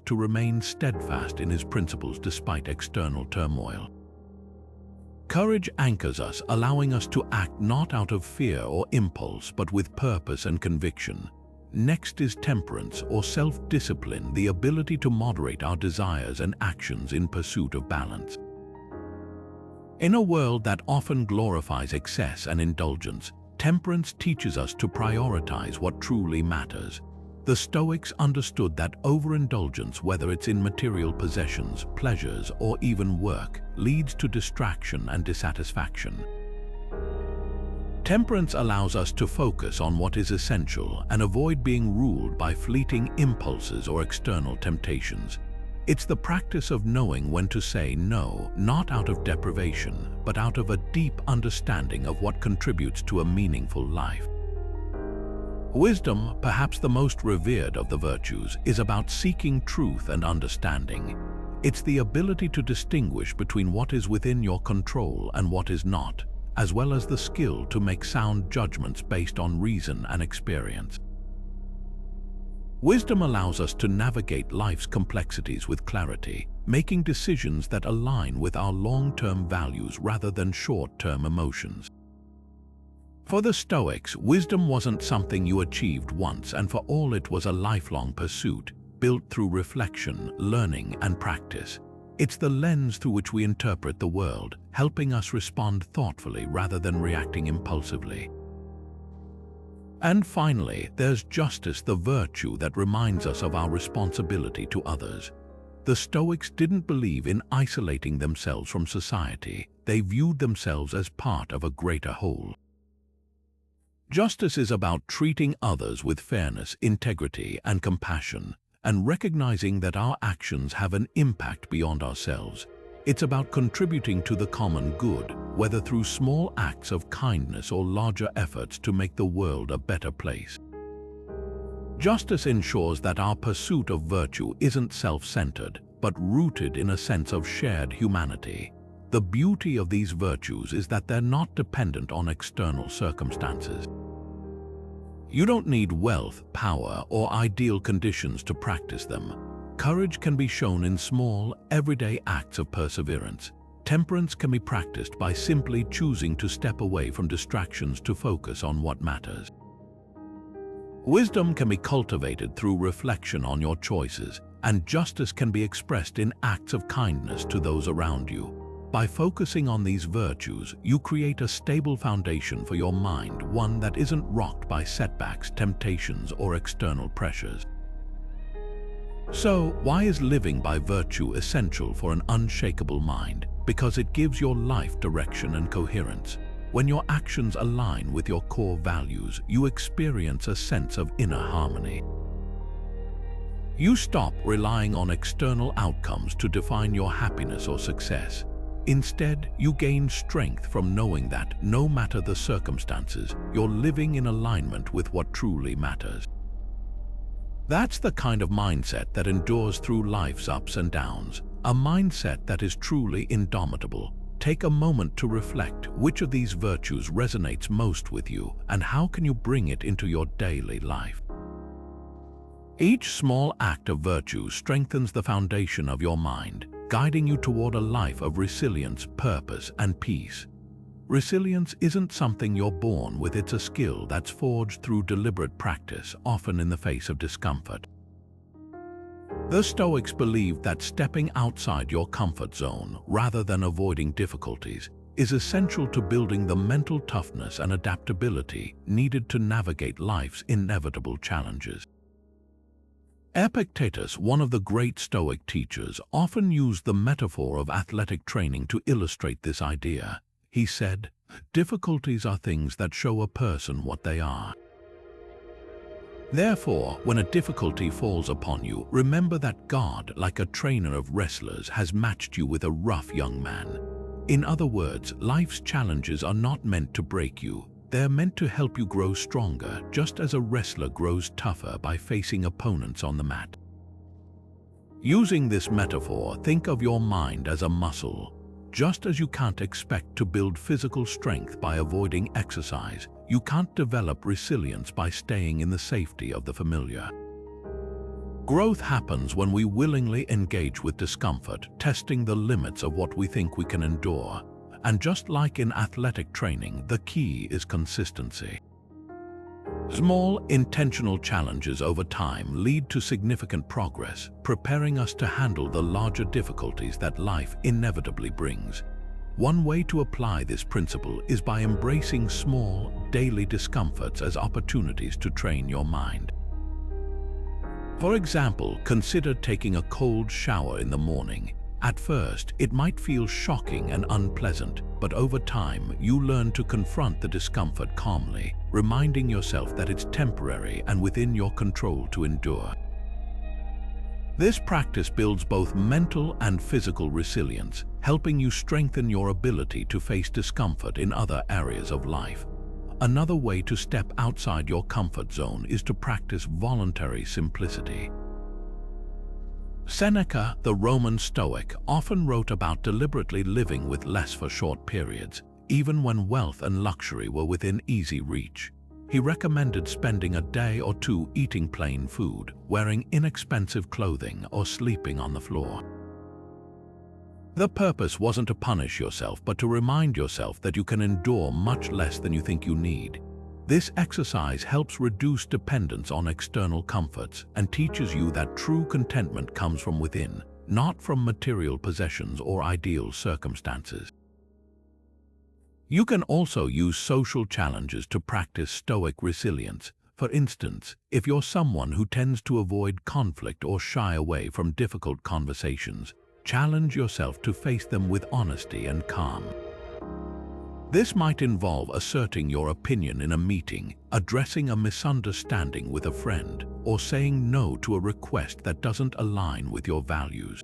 to remain steadfast in his principles despite external turmoil. Courage anchors us, allowing us to act not out of fear or impulse, but with purpose and conviction. Next is temperance, or self-discipline, the ability to moderate our desires and actions in pursuit of balance. In a world that often glorifies excess and indulgence, temperance teaches us to prioritize what truly matters. The Stoics understood that overindulgence, whether it's in material possessions, pleasures, or even work, leads to distraction and dissatisfaction. Temperance allows us to focus on what is essential and avoid being ruled by fleeting impulses or external temptations. It's the practice of knowing when to say no, not out of deprivation, but out of a deep understanding of what contributes to a meaningful life. Wisdom, perhaps the most revered of the virtues, is about seeking truth and understanding. It's the ability to distinguish between what is within your control and what is not, as well as the skill to make sound judgments based on reason and experience. Wisdom allows us to navigate life's complexities with clarity, making decisions that align with our long-term values rather than short-term emotions. For the Stoics, wisdom wasn't something you achieved once and for all. It was a lifelong pursuit, built through reflection, learning, and practice. It's the lens through which we interpret the world, helping us respond thoughtfully rather than reacting impulsively. And finally, there's justice, the virtue that reminds us of our responsibility to others. The Stoics didn't believe in isolating themselves from society. They viewed themselves as part of a greater whole. Justice is about treating others with fairness, integrity, and compassion, and recognizing that our actions have an impact beyond ourselves. It's about contributing to the common good, whether through small acts of kindness or larger efforts to make the world a better place. Justice ensures that our pursuit of virtue isn't self-centered, but rooted in a sense of shared humanity. The beauty of these virtues is that they're not dependent on external circumstances. You don't need wealth, power, or ideal conditions to practice them. Courage can be shown in small, everyday acts of perseverance. Temperance can be practiced by simply choosing to step away from distractions to focus on what matters. Wisdom can be cultivated through reflection on your choices, and justice can be expressed in acts of kindness to those around you. By focusing on these virtues, you create a stable foundation for your mind, one that isn't rocked by setbacks, temptations, or external pressures. So, why is living by virtue essential for an unshakable mind? Because it gives your life direction and coherence. When your actions align with your core values, you experience a sense of inner harmony. You stop relying on external outcomes to define your happiness or success. Instead, you gain strength from knowing that, no matter the circumstances, you're living in alignment with what truly matters. That's the kind of mindset that endures through life's ups and downs, a mindset that is truly indomitable. Take a moment to reflect which of these virtues resonates most with you and how can you bring it into your daily life. Each small act of virtue strengthens the foundation of your mind, guiding you toward a life of resilience, purpose, and peace. Resilience isn't something you're born with, it's a skill that's forged through deliberate practice, often in the face of discomfort. The Stoics believed that stepping outside your comfort zone, rather than avoiding difficulties, is essential to building the mental toughness and adaptability needed to navigate life's inevitable challenges. Epictetus, one of the great Stoic teachers, often used the metaphor of athletic training to illustrate this idea. He said, "Difficulties are things that show a person what they are." Therefore, when a difficulty falls upon you, remember that God, like a trainer of wrestlers, has matched you with a rough young man. In other words, life's challenges are not meant to break you. They're meant to help you grow stronger, just as a wrestler grows tougher by facing opponents on the mat. Using this metaphor, think of your mind as a muscle. Just as you can't expect to build physical strength by avoiding exercise, you can't develop resilience by staying in the safety of the familiar. Growth happens when we willingly engage with discomfort, testing the limits of what we think we can endure. And just like in athletic training, the key is consistency. Small, intentional challenges over time lead to significant progress, preparing us to handle the larger difficulties that life inevitably brings. One way to apply this principle is by embracing small, daily discomforts as opportunities to train your mind. For example, consider taking a cold shower in the morning. At first, it might feel shocking and unpleasant, but over time, you learn to confront the discomfort calmly, reminding yourself that it's temporary and within your control to endure. This practice builds both mental and physical resilience, helping you strengthen your ability to face discomfort in other areas of life. Another way to step outside your comfort zone is to practice voluntary simplicity. Seneca, the Roman Stoic, often wrote about deliberately living with less for short periods, even when wealth and luxury were within easy reach. He recommended spending a day or two eating plain food, wearing inexpensive clothing, or sleeping on the floor. The purpose wasn't to punish yourself, but to remind yourself that you can endure much less than you think you need. This exercise helps reduce dependence on external comforts and teaches you that true contentment comes from within, not from material possessions or ideal circumstances. You can also use social challenges to practice Stoic resilience. For instance, if you're someone who tends to avoid conflict or shy away from difficult conversations, challenge yourself to face them with honesty and calm. This might involve asserting your opinion in a meeting, addressing a misunderstanding with a friend, or saying no to a request that doesn't align with your values.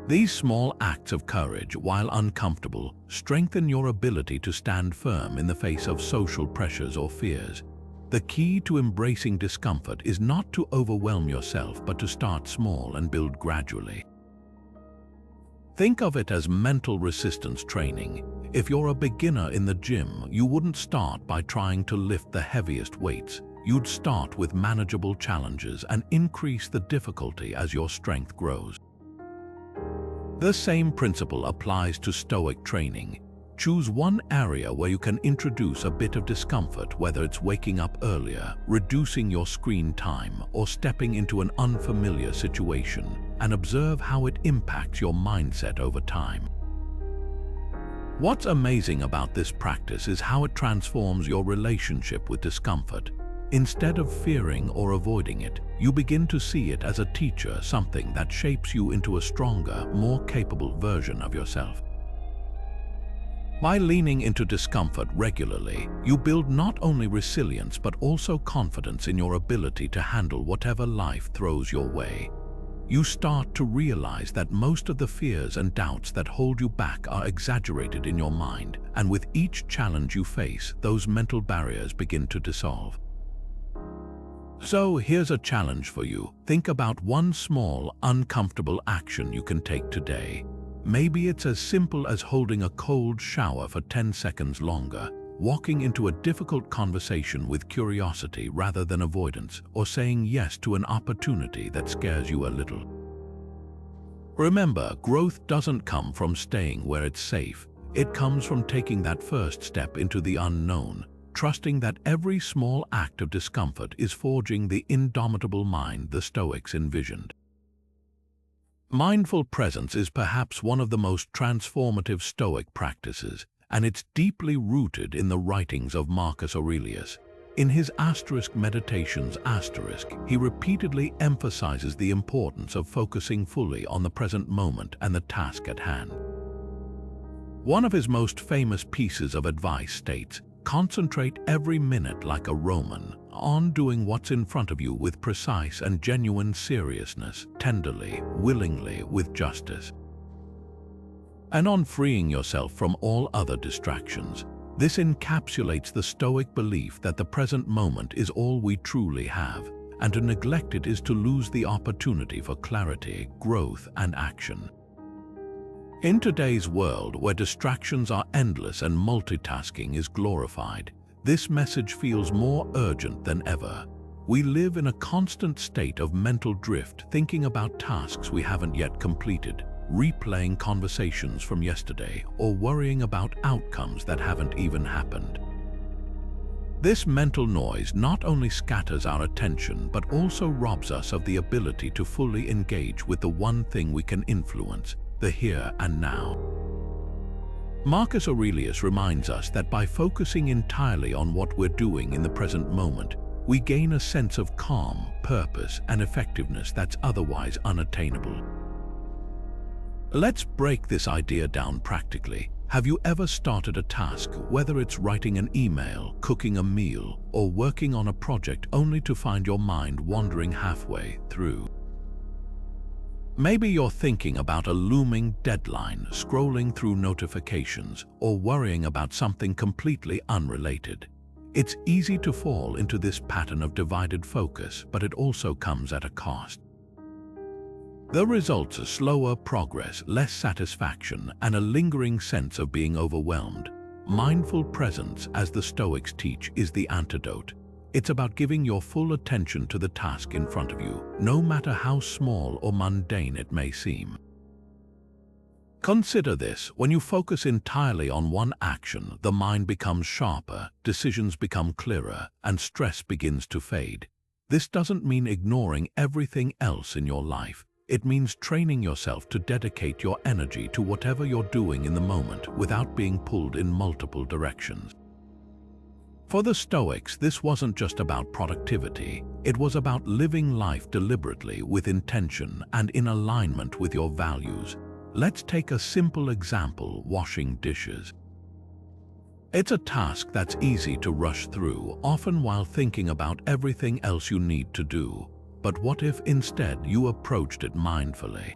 These small acts of courage, while uncomfortable, strengthen your ability to stand firm in the face of social pressures or fears. The key to embracing discomfort is not to overwhelm yourself, but to start small and build gradually. Think of it as mental resistance training. If you're a beginner in the gym, you wouldn't start by trying to lift the heaviest weights. You'd start with manageable challenges and increase the difficulty as your strength grows. The same principle applies to Stoic training. Choose one area where you can introduce a bit of discomfort, whether it's waking up earlier, reducing your screen time, or stepping into an unfamiliar situation, and observe how it impacts your mindset over time. What's amazing about this practice is how it transforms your relationship with discomfort. Instead of fearing or avoiding it, you begin to see it as a teacher, something that shapes you into a stronger, more capable version of yourself. By leaning into discomfort regularly, you build not only resilience but also confidence in your ability to handle whatever life throws your way. You start to realize that most of the fears and doubts that hold you back are exaggerated in your mind, and with each challenge you face, those mental barriers begin to dissolve. So here's a challenge for you. Think about one small, uncomfortable action you can take today. Maybe it's as simple as holding a cold shower for 10 seconds longer, walking into a difficult conversation with curiosity rather than avoidance, or saying yes to an opportunity that scares you a little. Remember, growth doesn't come from staying where it's safe. It comes from taking that first step into the unknown, trusting that every small act of discomfort is forging the indomitable mind the Stoics envisioned. Mindful presence is perhaps one of the most transformative Stoic practices, and it's deeply rooted in the writings of Marcus Aurelius. In his Meditations, he repeatedly emphasizes the importance of focusing fully on the present moment and the task at hand. One of his most famous pieces of advice states, "Concentrate every minute like a Roman, on doing what's in front of you with precise and genuine seriousness, tenderly, willingly, with justice." and on freeing yourself from all other distractions. This encapsulates the Stoic belief that the present moment is all we truly have, and to neglect it is to lose the opportunity for clarity, growth, and action. In today's world, where distractions are endless and multitasking is glorified, this message feels more urgent than ever. We live in a constant state of mental drift, thinking about tasks we haven't yet completed, replaying conversations from yesterday, or worrying about outcomes that haven't even happened. This mental noise not only scatters our attention, but also robs us of the ability to fully engage with the one thing we can influence, the here and now. Marcus Aurelius reminds us that by focusing entirely on what we're doing in the present moment, we gain a sense of calm, purpose, and effectiveness that's otherwise unattainable. Let's break this idea down practically. Have you ever started a task, whether it's writing an email, cooking a meal, or working on a project, only to find your mind wandering halfway through? Maybe you're thinking about a looming deadline, scrolling through notifications, or worrying about something completely unrelated. It's easy to fall into this pattern of divided focus, but it also comes at a cost. The results are slower progress, less satisfaction, and a lingering sense of being overwhelmed. Mindful presence, as the Stoics teach, is the antidote. It's about giving your full attention to the task in front of you, no matter how small or mundane it may seem. Consider this: when you focus entirely on one action, the mind becomes sharper, decisions become clearer, and stress begins to fade. This doesn't mean ignoring everything else in your life. It means training yourself to dedicate your energy to whatever you're doing in the moment without being pulled in multiple directions. For the Stoics, this wasn't just about productivity. It was about living life deliberately, with intention, and in alignment with your values. Let's take a simple example: washing dishes. It's a task that's easy to rush through, often while thinking about everything else you need to do. But what if instead you approached it mindfully?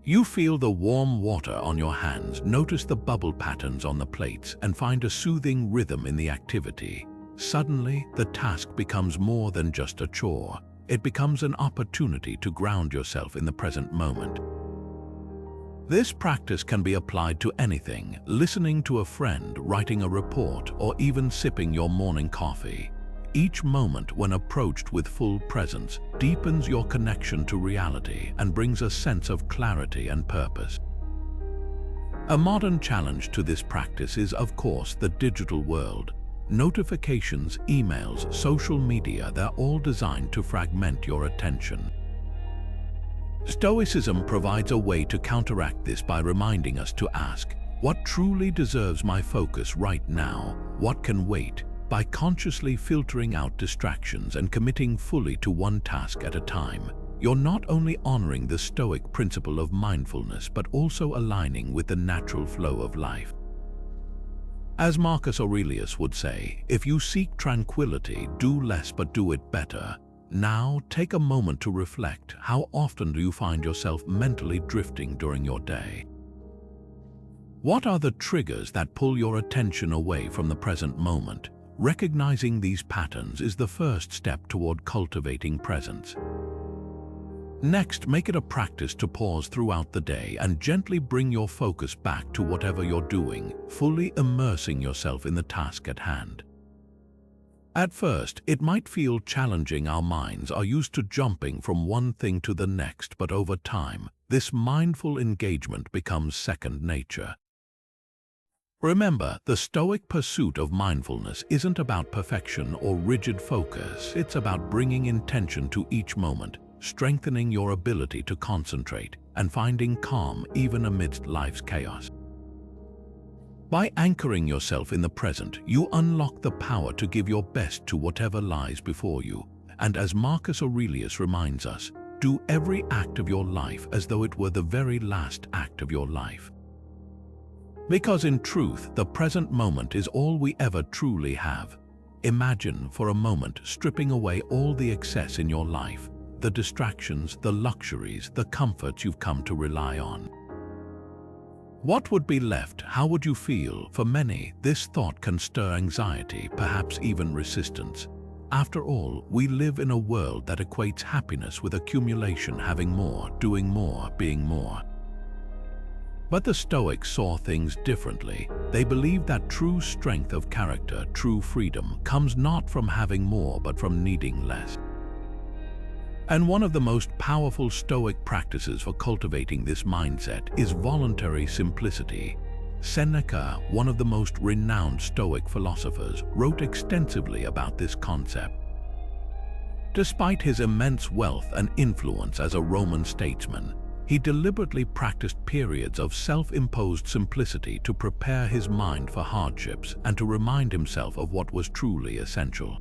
You feel the warm water on your hands, notice the bubble patterns on the plates, and find a soothing rhythm in the activity. Suddenly, the task becomes more than just a chore. It becomes an opportunity to ground yourself in the present moment. This practice can be applied to anything: listening to a friend, writing a report, or even sipping your morning coffee. Each moment, when approached with full presence, deepens your connection to reality and brings a sense of clarity and purpose. A modern challenge to this practice is, of course, the digital world. Notifications, emails, social media, they're all designed to fragment your attention. Stoicism provides a way to counteract this by reminding us to ask, what truly deserves my focus right now? What can wait? By consciously filtering out distractions and committing fully to one task at a time, you're not only honoring the Stoic principle of mindfulness, but also aligning with the natural flow of life. As Marcus Aurelius would say, if you seek tranquility, do less but do it better. Now, take a moment to reflect. How often do you find yourself mentally drifting during your day? What are the triggers that pull your attention away from the present moment? Recognizing these patterns is the first step toward cultivating presence. Next, make it a practice to pause throughout the day and gently bring your focus back to whatever you're doing, fully immersing yourself in the task at hand. At first, it might feel challenging. Our minds are used to jumping from one thing to the next, but over time, this mindful engagement becomes second nature. Remember, the Stoic pursuit of mindfulness isn't about perfection or rigid focus. It's about bringing intention to each moment, strengthening your ability to concentrate, and finding calm even amidst life's chaos. By anchoring yourself in the present, you unlock the power to give your best to whatever lies before you. And as Marcus Aurelius reminds us, do every act of your life as though it were the very last act of your life. Because in truth, the present moment is all we ever truly have. Imagine for a moment stripping away all the excess in your life, the distractions, the luxuries, the comforts you've come to rely on. What would be left? How would you feel? For many, this thought can stir anxiety, perhaps even resistance. After all, we live in a world that equates happiness with accumulation, having more, doing more, being more. But the Stoics saw things differently. They believed that true strength of character, true freedom, comes not from having more but from needing less. And one of the most powerful Stoic practices for cultivating this mindset is voluntary simplicity. Seneca, one of the most renowned Stoic philosophers, wrote extensively about this concept. Despite his immense wealth and influence as a Roman statesman, he deliberately practiced periods of self-imposed simplicity to prepare his mind for hardships and to remind himself of what was truly essential.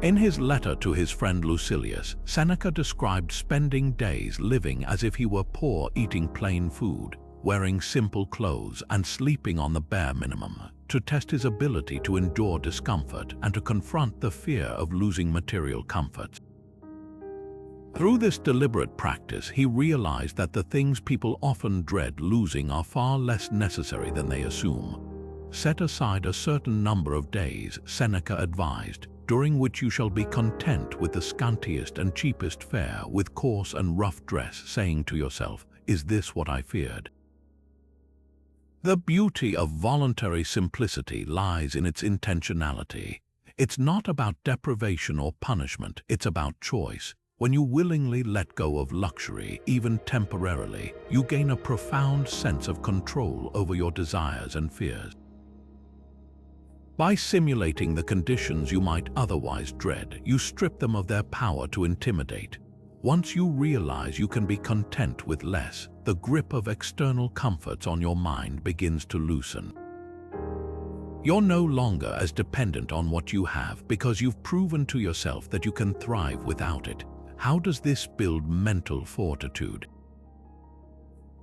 In his letter to his friend Lucilius, Seneca described spending days living as if he were poor, eating plain food, wearing simple clothes, and sleeping on the bare minimum, to test his ability to endure discomfort and to confront the fear of losing material comforts. Through this deliberate practice, he realized that the things people often dread losing are far less necessary than they assume. Set aside a certain number of days, Seneca advised, during which you shall be content with the scantiest and cheapest fare, with coarse and rough dress, saying to yourself, "Is this what I feared?" The beauty of voluntary simplicity lies in its intentionality. It's not about deprivation or punishment, it's about choice. When you willingly let go of luxury, even temporarily, you gain a profound sense of control over your desires and fears. By simulating the conditions you might otherwise dread, you strip them of their power to intimidate. Once you realize you can be content with less, the grip of external comforts on your mind begins to loosen. You're no longer as dependent on what you have because you've proven to yourself that you can thrive without it. How does this build mental fortitude?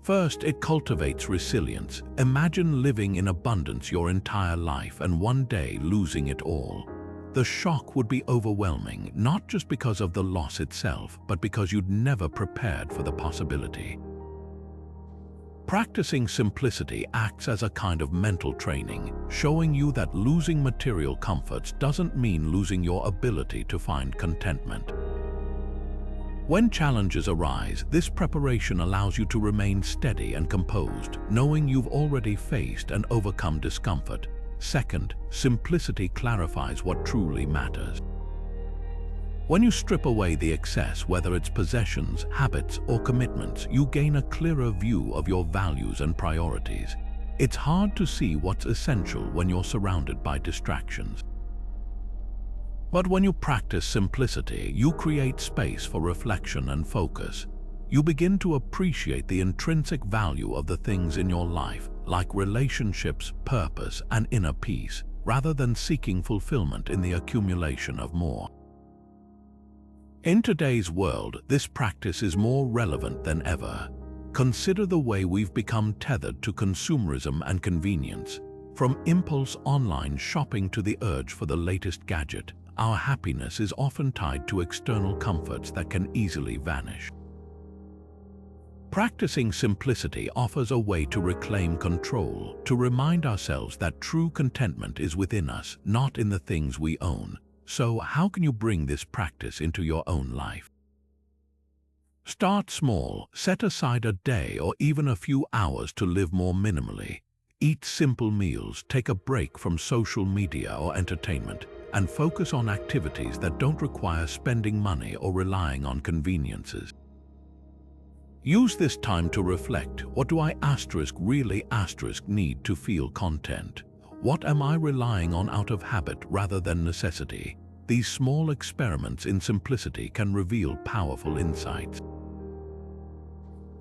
First, it cultivates resilience. Imagine living in abundance your entire life and one day losing it all. The shock would be overwhelming, not just because of the loss itself, but because you'd never prepared for the possibility. Practicing simplicity acts as a kind of mental training, showing you that losing material comforts doesn't mean losing your ability to find contentment. When challenges arise, this preparation allows you to remain steady and composed, knowing you've already faced and overcome discomfort. Second, simplicity clarifies what truly matters. When you strip away the excess, whether it's possessions, habits, or commitments, you gain a clearer view of your values and priorities. It's hard to see what's essential when you're surrounded by distractions. But when you practice simplicity, you create space for reflection and focus. You begin to appreciate the intrinsic value of the things in your life, like relationships, purpose, and inner peace, rather than seeking fulfillment in the accumulation of more. In today's world, this practice is more relevant than ever. Consider the way we've become tethered to consumerism and convenience. From impulse online shopping to the urge for the latest gadget, our happiness is often tied to external comforts that can easily vanish. Practicing simplicity offers a way to reclaim control, to remind ourselves that true contentment is within us, not in the things we own. So, how can you bring this practice into your own life? Start small. Set aside a day or even a few hours to live more minimally. Eat simple meals, take a break from social media or entertainment, and focus on activities that don't require spending money or relying on conveniences. Use this time to reflect, what do I really need to feel content? What am I relying on out of habit rather than necessity? These small experiments in simplicity can reveal powerful insights.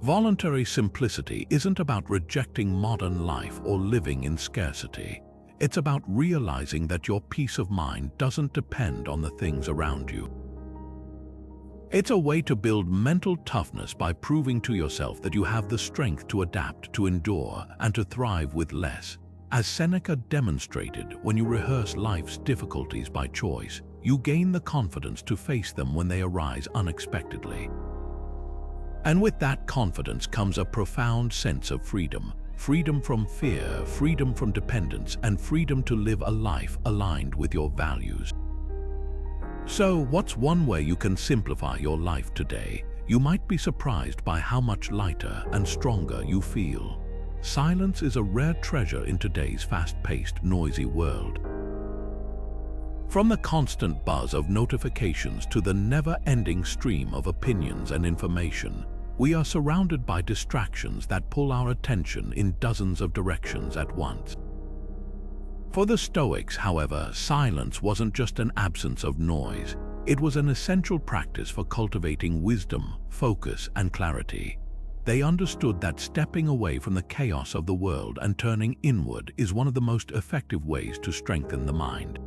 Voluntary simplicity isn't about rejecting modern life or living in scarcity. It's about realizing that your peace of mind doesn't depend on the things around you. It's a way to build mental toughness by proving to yourself that you have the strength to adapt, to endure, and to thrive with less. As Seneca demonstrated, when you rehearse life's difficulties by choice, you gain the confidence to face them when they arise unexpectedly. And with that confidence comes a profound sense of freedom. Freedom from fear, freedom from dependence, and freedom to live a life aligned with your values. So, what's one way you can simplify your life today? You might be surprised by how much lighter and stronger you feel. Silence is a rare treasure in today's fast-paced, noisy world. From the constant buzz of notifications to the never-ending stream of opinions and information, we are surrounded by distractions that pull our attention in dozens of directions at once. For the Stoics, however, silence wasn't just an absence of noise. It was an essential practice for cultivating wisdom, focus, and clarity. They understood that stepping away from the chaos of the world and turning inward is one of the most effective ways to strengthen the mind.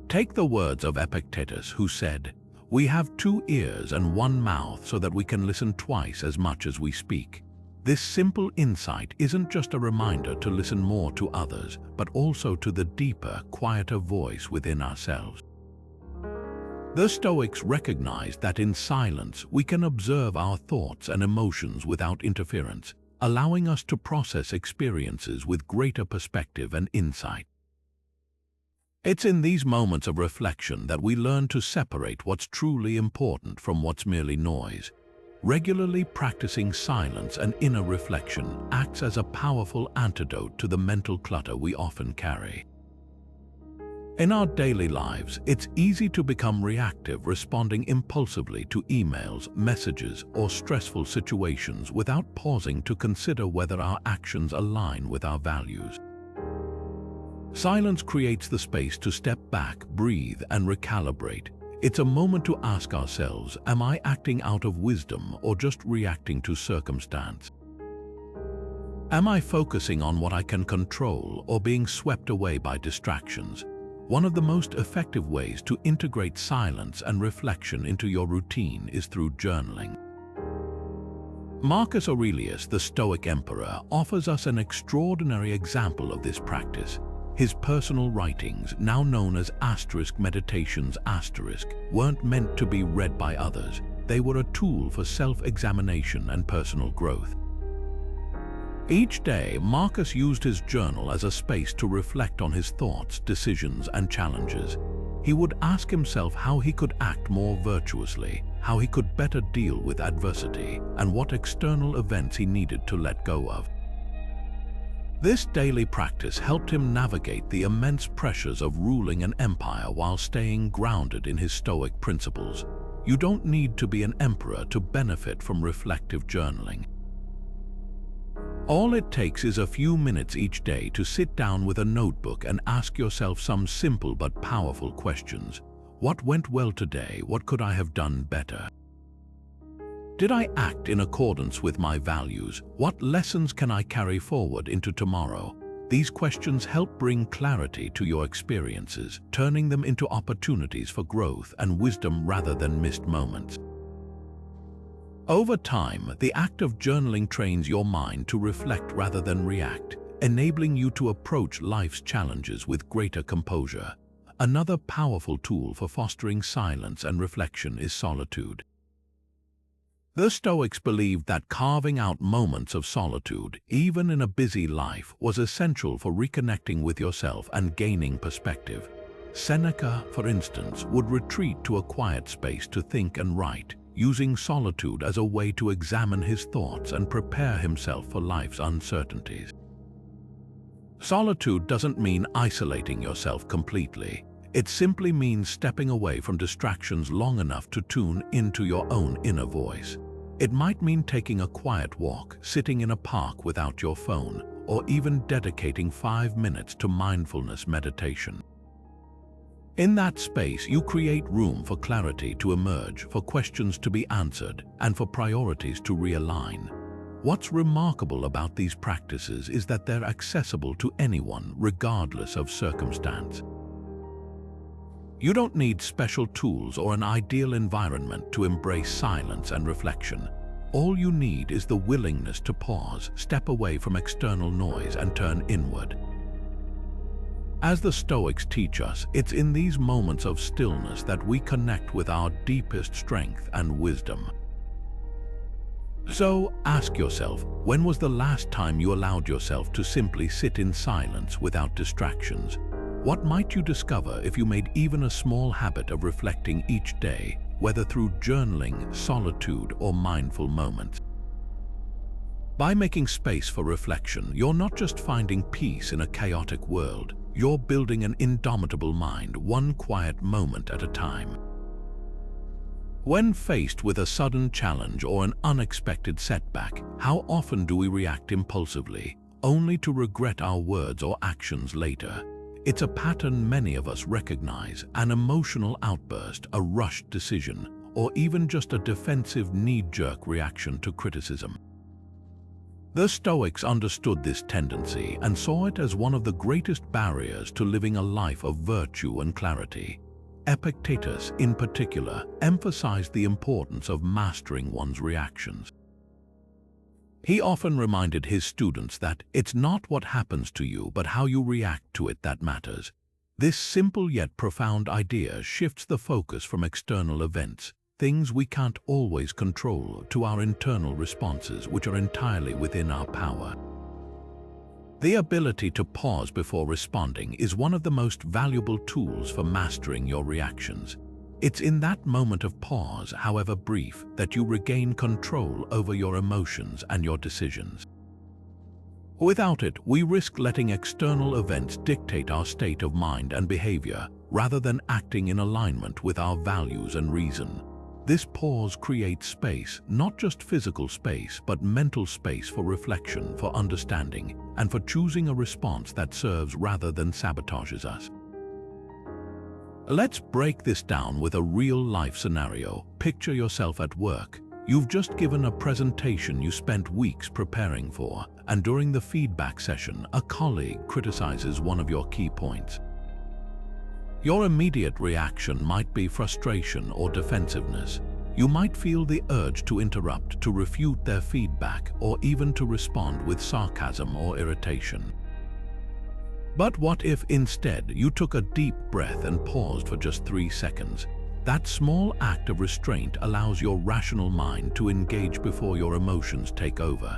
Take the words of Epictetus, who said, "We have 2 ears and 1 mouth so that we can listen twice as much as we speak." This simple insight isn't just a reminder to listen more to others, but also to the deeper, quieter voice within ourselves. The Stoics recognized that in silence we can observe our thoughts and emotions without interference, allowing us to process experiences with greater perspective and insight. It's in these moments of reflection that we learn to separate what's truly important from what's merely noise. Regularly practicing silence and inner reflection acts as a powerful antidote to the mental clutter we often carry. In our daily lives, it's easy to become reactive, responding impulsively to emails, messages, or stressful situations without pausing to consider whether our actions align with our values. Silence creates the space to step back, breathe, and recalibrate. It's a moment to ask ourselves, am I acting out of wisdom or just reacting to circumstance? Am I focusing on what I can control or being swept away by distractions? One of the most effective ways to integrate silence and reflection into your routine is through journaling. Marcus Aurelius, the Stoic emperor, offers us an extraordinary example of this practice. His personal writings, now known as *meditations*, weren't meant to be read by others. They were a tool for self-examination and personal growth. Each day, Marcus used his journal as a space to reflect on his thoughts, decisions, and challenges. He would ask himself how he could act more virtuously, how he could better deal with adversity, and what external events he needed to let go of. This daily practice helped him navigate the immense pressures of ruling an empire while staying grounded in his Stoic principles. You don't need to be an emperor to benefit from reflective journaling. All it takes is a few minutes each day to sit down with a notebook and ask yourself some simple but powerful questions. What went well today? What could I have done better? Did I act in accordance with my values? What lessons can I carry forward into tomorrow? These questions help bring clarity to your experiences, turning them into opportunities for growth and wisdom rather than missed moments. Over time, the act of journaling trains your mind to reflect rather than react, enabling you to approach life's challenges with greater composure. Another powerful tool for fostering silence and reflection is solitude. The Stoics believed that carving out moments of solitude, even in a busy life, was essential for reconnecting with yourself and gaining perspective. Seneca, for instance, would retreat to a quiet space to think and write, using solitude as a way to examine his thoughts and prepare himself for life's uncertainties. Solitude doesn't mean isolating yourself completely. It simply means stepping away from distractions long enough to tune into your own inner voice. It might mean taking a quiet walk, sitting in a park without your phone, or even dedicating 5 minutes to mindfulness meditation. In that space, you create room for clarity to emerge, for questions to be answered, and for priorities to realign. What's remarkable about these practices is that they're accessible to anyone, regardless of circumstance. You don't need special tools or an ideal environment to embrace silence and reflection. All you need is the willingness to pause, step away from external noise, and turn inward. As the Stoics teach us, it's in these moments of stillness that we connect with our deepest strength and wisdom. So ask yourself, when was the last time you allowed yourself to simply sit in silence without distractions? What might you discover if you made even a small habit of reflecting each day, whether through journaling, solitude, or mindful moments? By making space for reflection, you're not just finding peace in a chaotic world, you're building an indomitable mind, one quiet moment at a time. When faced with a sudden challenge or an unexpected setback, how often do we react impulsively, only to regret our words or actions later? It's a pattern many of us recognize: an emotional outburst, a rushed decision, or even just a defensive knee-jerk reaction to criticism. The Stoics understood this tendency and saw it as one of the greatest barriers to living a life of virtue and clarity. Epictetus, in particular, emphasized the importance of mastering one's reactions. He often reminded his students that it's not what happens to you, but how you react to it that matters. This simple yet profound idea shifts the focus from external events, things we can't always control, to our internal responses, which are entirely within our power. The ability to pause before responding is one of the most valuable tools for mastering your reactions. It's in that moment of pause, however brief, that you regain control over your emotions and your decisions. Without it, we risk letting external events dictate our state of mind and behavior, rather than acting in alignment with our values and reason. This pause creates space, not just physical space, but mental space for reflection, for understanding, and for choosing a response that serves rather than sabotages us. Let's break this down with a real-life scenario. Picture yourself at work. You've just given a presentation you spent weeks preparing for, and during the feedback session, a colleague criticizes one of your key points. Your immediate reaction might be frustration or defensiveness. You might feel the urge to interrupt, to refute their feedback, or even to respond with sarcasm or irritation. But what if instead you took a deep breath and paused for just 3 seconds? That small act of restraint allows your rational mind to engage before your emotions take over.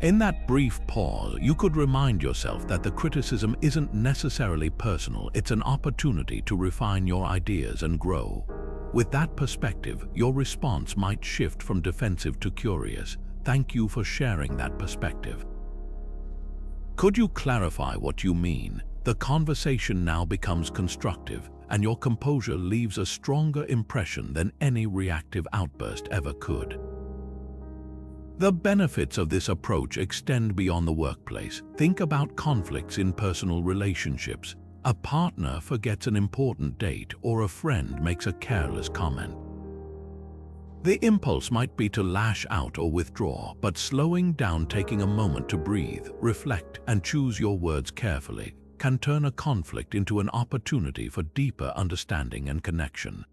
In that brief pause, you could remind yourself that the criticism isn't necessarily personal, it's an opportunity to refine your ideas and grow. With that perspective, your response might shift from defensive to curious. Thank you for sharing that perspective. Could you clarify what you mean? The conversation now becomes constructive, and your composure leaves a stronger impression than any reactive outburst ever could. The benefits of this approach extend beyond the workplace. Think about conflicts in personal relationships. A partner forgets an important date, or a friend makes a careless comment. The impulse might be to lash out or withdraw, but slowing down, taking a moment to breathe, reflect, and choose your words carefully can turn a conflict into an opportunity for deeper understanding and connection.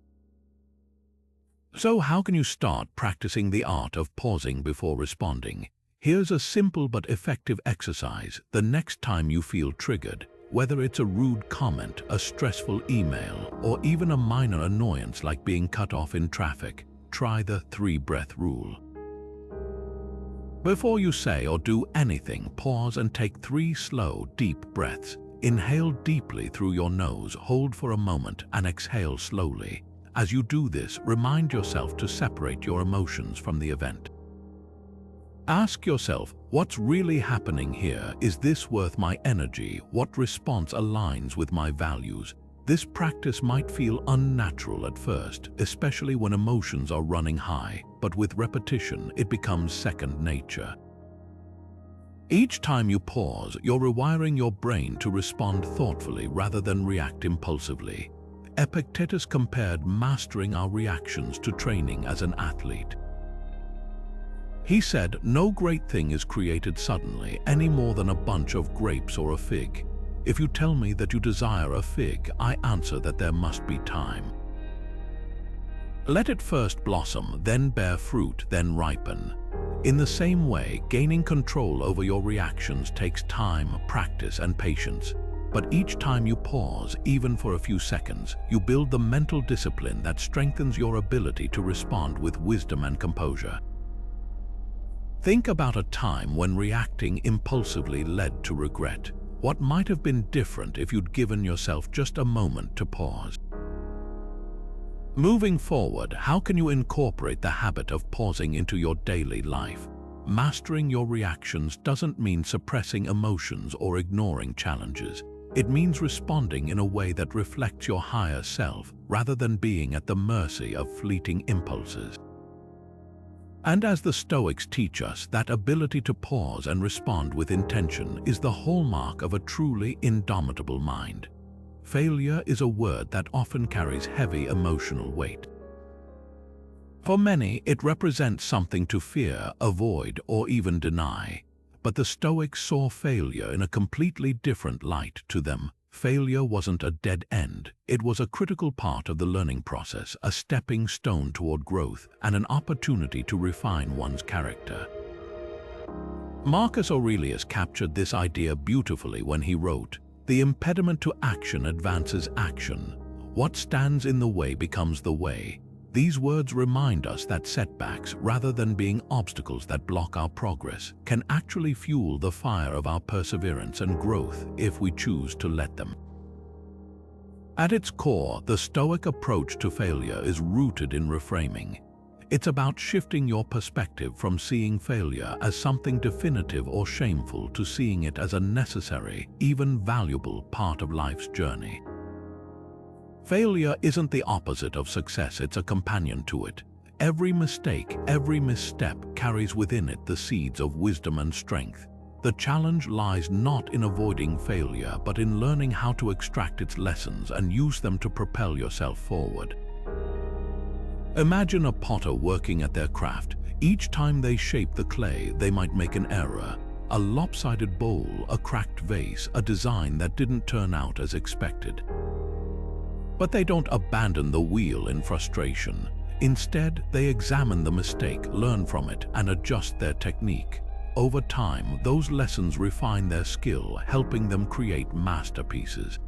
So how can you start practicing the art of pausing before responding? Here's a simple but effective exercise. The next time you feel triggered, whether it's a rude comment, a stressful email, or even a minor annoyance like being cut off in traffic, try the 3-breath rule. Before you say or do anything, pause and take 3 slow, deep breaths. Inhale deeply through your nose, hold for a moment, and exhale slowly. As you do this, remind yourself to separate your emotions from the event. Ask yourself, what's really happening here? Is this worth my energy? What response aligns with my values? This practice might feel unnatural at first, especially when emotions are running high, but with repetition, it becomes second nature. Each time you pause, you're rewiring your brain to respond thoughtfully rather than react impulsively. Epictetus compared mastering our reactions to training as an athlete. He said, "No great thing is created suddenly, any more than a bunch of grapes or a fig. If you tell me that you desire a fig, I answer that there must be time. Let it first blossom, then bear fruit, then ripen." In the same way, gaining control over your reactions takes time, practice, and patience. But each time you pause, even for a few seconds, you build the mental discipline that strengthens your ability to respond with wisdom and composure. Think about a time when reacting impulsively led to regret. What might have been different if you'd given yourself just a moment to pause? Moving forward, how can you incorporate the habit of pausing into your daily life? Mastering your reactions doesn't mean suppressing emotions or ignoring challenges. It means responding in a way that reflects your higher self, rather than being at the mercy of fleeting impulses. And as the Stoics teach us, that ability to pause and respond with intention is the hallmark of a truly indomitable mind. Failure is a word that often carries heavy emotional weight. For many, it represents something to fear, avoid, or even deny. But the Stoics saw failure in a completely different light to them. Failure wasn't a dead end. It was a critical part of the learning process, a stepping stone toward growth, and an opportunity to refine one's character. Marcus Aurelius captured this idea beautifully when he wrote, "The impediment to action advances action. What stands in the way becomes the way." These words remind us that setbacks, rather than being obstacles that block our progress, can actually fuel the fire of our perseverance and growth if we choose to let them. At its core, the Stoic approach to failure is rooted in reframing. It's about shifting your perspective from seeing failure as something definitive or shameful to seeing it as a necessary, even valuable part of life's journey. Failure isn't the opposite of success, it's a companion to it. Every mistake, every misstep carries within it the seeds of wisdom and strength. The challenge lies not in avoiding failure, but in learning how to extract its lessons and use them to propel yourself forward. Imagine a potter working at their craft. Each time they shape the clay, they might make an error. A lopsided bowl, a cracked vase, a design that didn't turn out as expected. But they don't abandon the wheel in frustration. Instead, they examine the mistake, learn from it, and adjust their technique. Over time, those lessons refine their skill, helping them create masterpieces.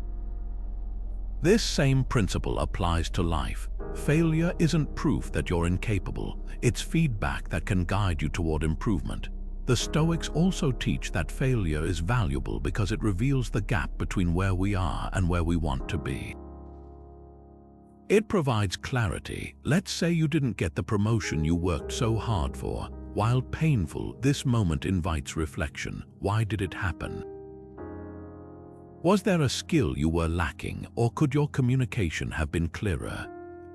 This same principle applies to life. Failure isn't proof that you're incapable. It's feedback that can guide you toward improvement. The Stoics also teach that failure is valuable because it reveals the gap between where we are and where we want to be. It provides clarity. Let's say you didn't get the promotion you worked so hard for. While painful, this moment invites reflection. Why did it happen? Was there a skill you were lacking, or could your communication have been clearer?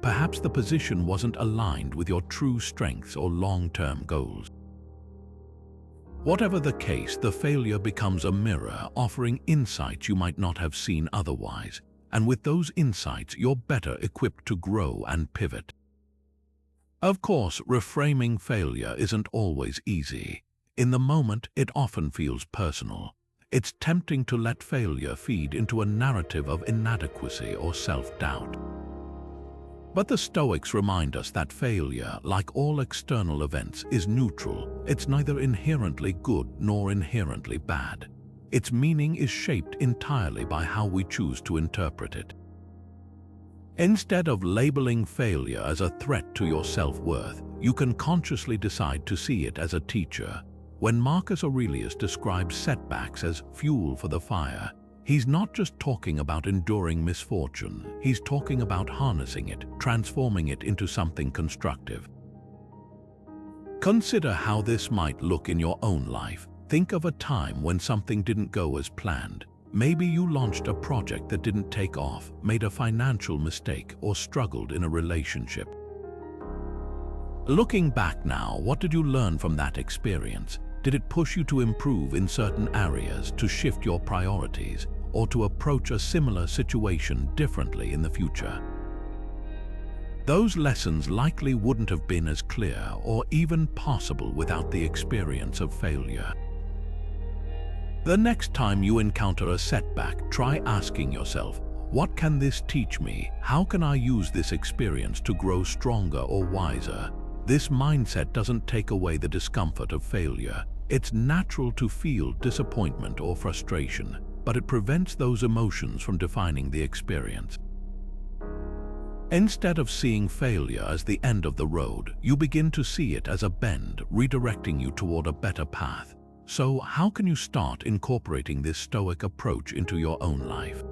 Perhaps the position wasn't aligned with your true strengths or long-term goals. Whatever the case, the failure becomes a mirror, offering insights you might not have seen otherwise. And with those insights, you're better equipped to grow and pivot. Of course, reframing failure isn't always easy. In the moment, it often feels personal. It's tempting to let failure feed into a narrative of inadequacy or self-doubt. But the Stoics remind us that failure, like all external events, is neutral. It's neither inherently good nor inherently bad. Its meaning is shaped entirely by how we choose to interpret it. Instead of labeling failure as a threat to your self-worth, you can consciously decide to see it as a teacher. When Marcus Aurelius describes setbacks as fuel for the fire, he's not just talking about enduring misfortune, he's talking about harnessing it, transforming it into something constructive. Consider how this might look in your own life. Think of a time when something didn't go as planned. Maybe you launched a project that didn't take off, made a financial mistake, or struggled in a relationship. Looking back now, what did you learn from that experience? Did it push you to improve in certain areas, to shift your priorities, or to approach a similar situation differently in the future? Those lessons likely wouldn't have been as clear or even possible without the experience of failure. The next time you encounter a setback, try asking yourself, what can this teach me? How can I use this experience to grow stronger or wiser? This mindset doesn't take away the discomfort of failure. It's natural to feel disappointment or frustration, but it prevents those emotions from defining the experience. Instead of seeing failure as the end of the road, you begin to see it as a bend, redirecting you toward a better path. So, how can you start incorporating this Stoic approach into your own life?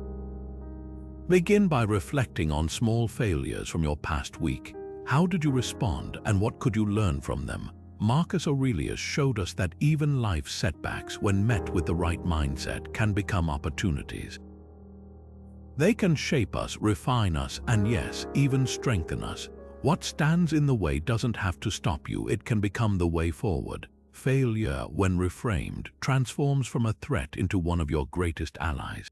Begin by reflecting on small failures from your past week. How did you respond, and what could you learn from them? Marcus Aurelius showed us that even life's setbacks, when met with the right mindset, can become opportunities. They can shape us, refine us, and yes, even strengthen us. What stands in the way doesn't have to stop you, it can become the way forward. Failure, when reframed, transforms from a threat into one of your greatest allies.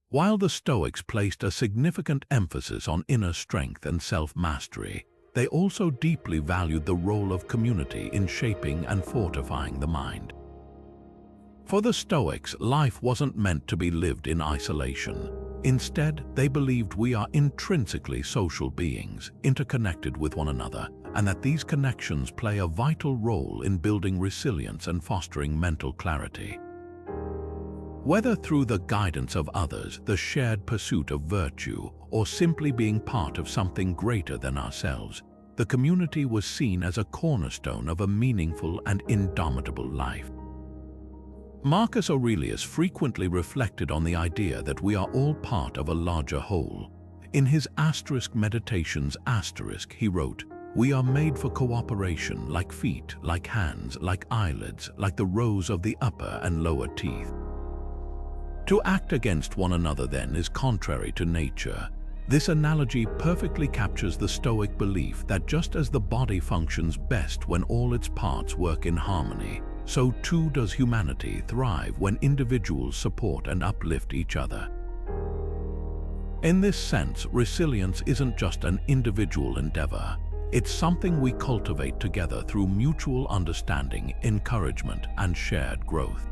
While the Stoics placed a significant emphasis on inner strength and self-mastery, they also deeply valued the role of community in shaping and fortifying the mind. For the Stoics, life wasn't meant to be lived in isolation. Instead, they believed we are intrinsically social beings, interconnected with one another, and that these connections play a vital role in building resilience and fostering mental clarity. Whether through the guidance of others, the shared pursuit of virtue, or simply being part of something greater than ourselves, the community was seen as a cornerstone of a meaningful and indomitable life. Marcus Aurelius frequently reflected on the idea that we are all part of a larger whole. In his Meditations he wrote, "We are made for cooperation, like feet, like hands, like eyelids, like the rows of the upper and lower teeth." To act against one another, then, is contrary to nature. This analogy perfectly captures the Stoic belief that just as the body functions best when all its parts work in harmony, so too does humanity thrive when individuals support and uplift each other. In this sense, resilience isn't just an individual endeavor. It's something we cultivate together through mutual understanding, encouragement, and shared growth.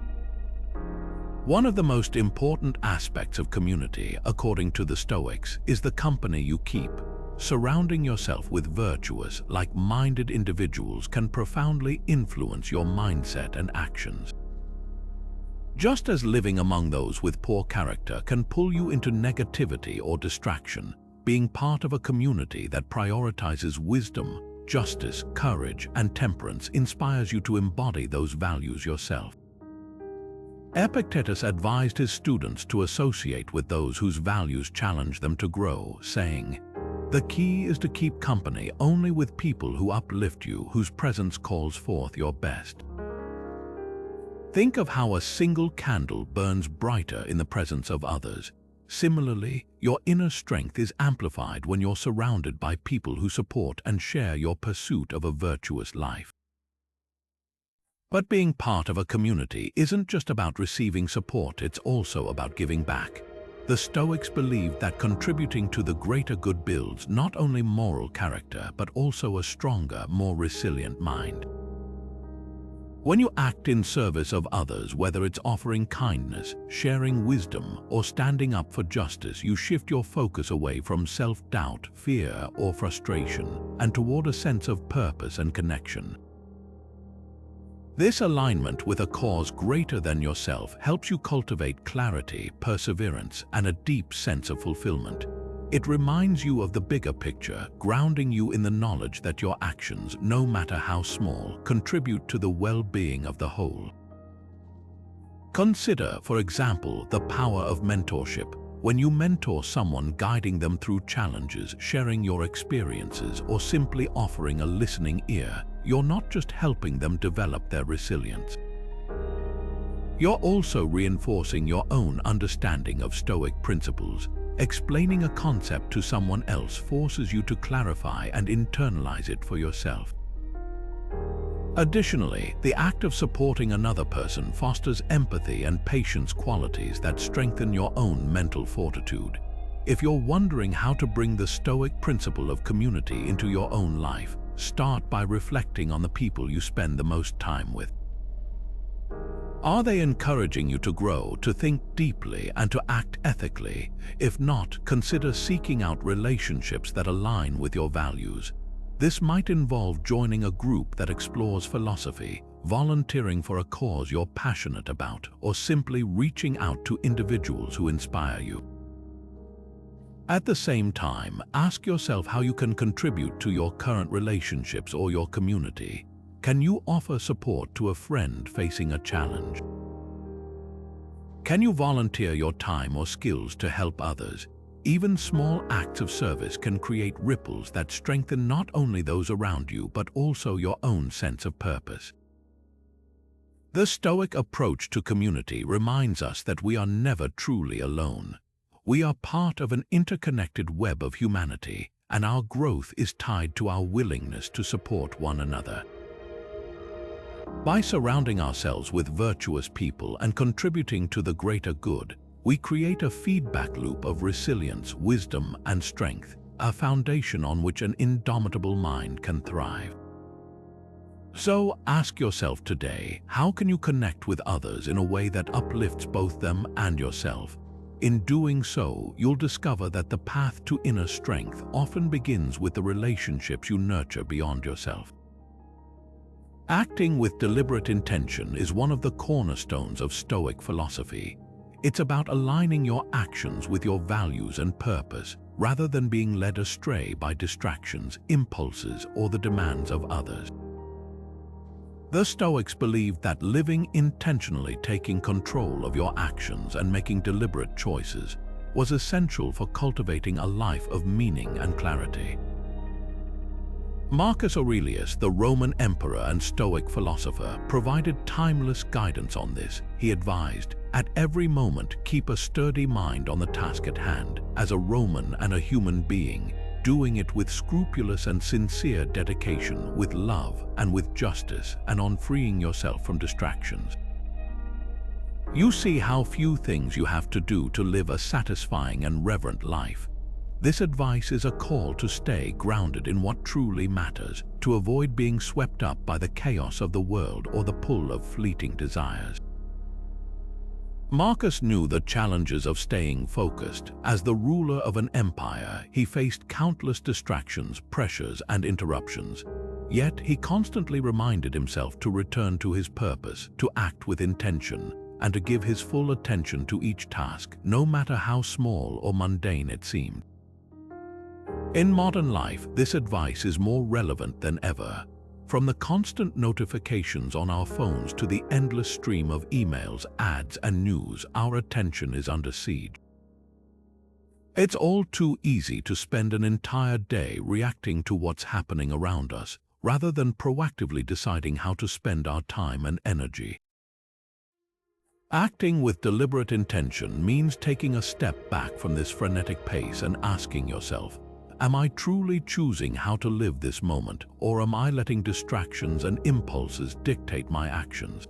One of the most important aspects of community, according to the Stoics, is the company you keep. Surrounding yourself with virtuous, like-minded individuals can profoundly influence your mindset and actions. Just as living among those with poor character can pull you into negativity or distraction, being part of a community that prioritizes wisdom, justice, courage, and temperance inspires you to embody those values yourself. Epictetus advised his students to associate with those whose values challenge them to grow, saying, "The key is to keep company only with people who uplift you, whose presence calls forth your best." Think of how a single candle burns brighter in the presence of others. Similarly, your inner strength is amplified when you're surrounded by people who support and share your pursuit of a virtuous life. But being part of a community isn't just about receiving support, it's also about giving back. The Stoics believed that contributing to the greater good builds not only moral character, but also a stronger, more resilient mind. When you act in service of others, whether it's offering kindness, sharing wisdom, or standing up for justice, you shift your focus away from self-doubt, fear, or frustration, and toward a sense of purpose and connection. This alignment with a cause greater than yourself helps you cultivate clarity, perseverance, and a deep sense of fulfillment. It reminds you of the bigger picture, grounding you in the knowledge that your actions, no matter how small, contribute to the well-being of the whole. Consider, for example, the power of mentorship. When you mentor someone, guiding them through challenges, sharing your experiences, or simply offering a listening ear, you're not just helping them develop their resilience. You're also reinforcing your own understanding of Stoic principles. Explaining a concept to someone else forces you to clarify and internalize it for yourself. Additionally, the act of supporting another person fosters empathy and patience, qualities that strengthen your own mental fortitude. If you're wondering how to bring the Stoic principle of community into your own life, start by reflecting on the people you spend the most time with. Are they encouraging you to grow, to think deeply, and to act ethically? If not, consider seeking out relationships that align with your values. This might involve joining a group that explores philosophy, volunteering for a cause you're passionate about, or simply reaching out to individuals who inspire you. At the same time, ask yourself how you can contribute to your current relationships or your community. Can you offer support to a friend facing a challenge? Can you volunteer your time or skills to help others? Even small acts of service can create ripples that strengthen not only those around you but also your own sense of purpose. The Stoic approach to community reminds us that we are never truly alone. We are part of an interconnected web of humanity, and our growth is tied to our willingness to support one another. By surrounding ourselves with virtuous people and contributing to the greater good, we create a feedback loop of resilience, wisdom, and strength, a foundation on which an indomitable mind can thrive. So ask yourself today, how can you connect with others in a way that uplifts both them and yourself? In doing so, you'll discover that the path to inner strength often begins with the relationships you nurture beyond yourself. Acting with deliberate intention is one of the cornerstones of Stoic philosophy. It's about aligning your actions with your values and purpose, rather than being led astray by distractions, impulses, or the demands of others. The Stoics believed that living intentionally, taking control of your actions and making deliberate choices was essential for cultivating a life of meaning and clarity. Marcus Aurelius, the Roman emperor and Stoic philosopher, provided timeless guidance on this. He advised, "At every moment, keep a sturdy mind on the task at hand, as a Roman and a human being, doing it with scrupulous and sincere dedication, with love and with justice, and on freeing yourself from distractions." You see how few things you have to do to live a satisfying and reverent life. This advice is a call to stay grounded in what truly matters, to avoid being swept up by the chaos of the world or the pull of fleeting desires. Marcus knew the challenges of staying focused. As the ruler of an empire, he faced countless distractions, pressures, and interruptions. Yet he constantly reminded himself to return to his purpose, to act with intention, and to give his full attention to each task, no matter how small or mundane it seemed. In modern life, this advice is more relevant than ever. From the constant notifications on our phones to the endless stream of emails, ads, and news, our attention is under siege. It's all too easy to spend an entire day reacting to what's happening around us, rather than proactively deciding how to spend our time and energy. Acting with deliberate intention means taking a step back from this frenetic pace and asking yourself, am I truly choosing how to live this moment, or am I letting distractions and impulses dictate my actions?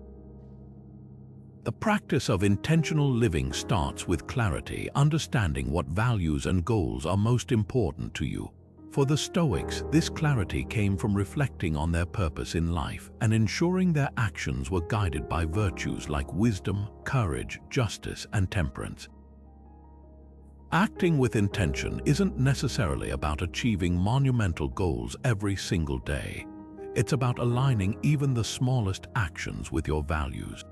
The practice of intentional living starts with clarity, understanding what values and goals are most important to you. For the Stoics, this clarity came from reflecting on their purpose in life and ensuring their actions were guided by virtues like wisdom, courage, justice, and temperance. Acting with intention isn't necessarily about achieving monumental goals every single day. It's about aligning even the smallest actions with your values.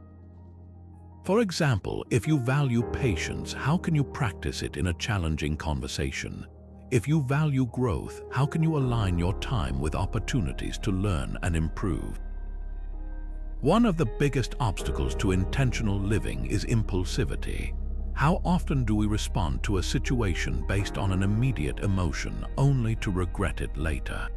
For example, if you value patience, how can you practice it in a challenging conversation? If you value growth, how can you align your time with opportunities to learn and improve? One of the biggest obstacles to intentional living is impulsivity. How often do we respond to a situation based on an immediate emotion, only to regret it later?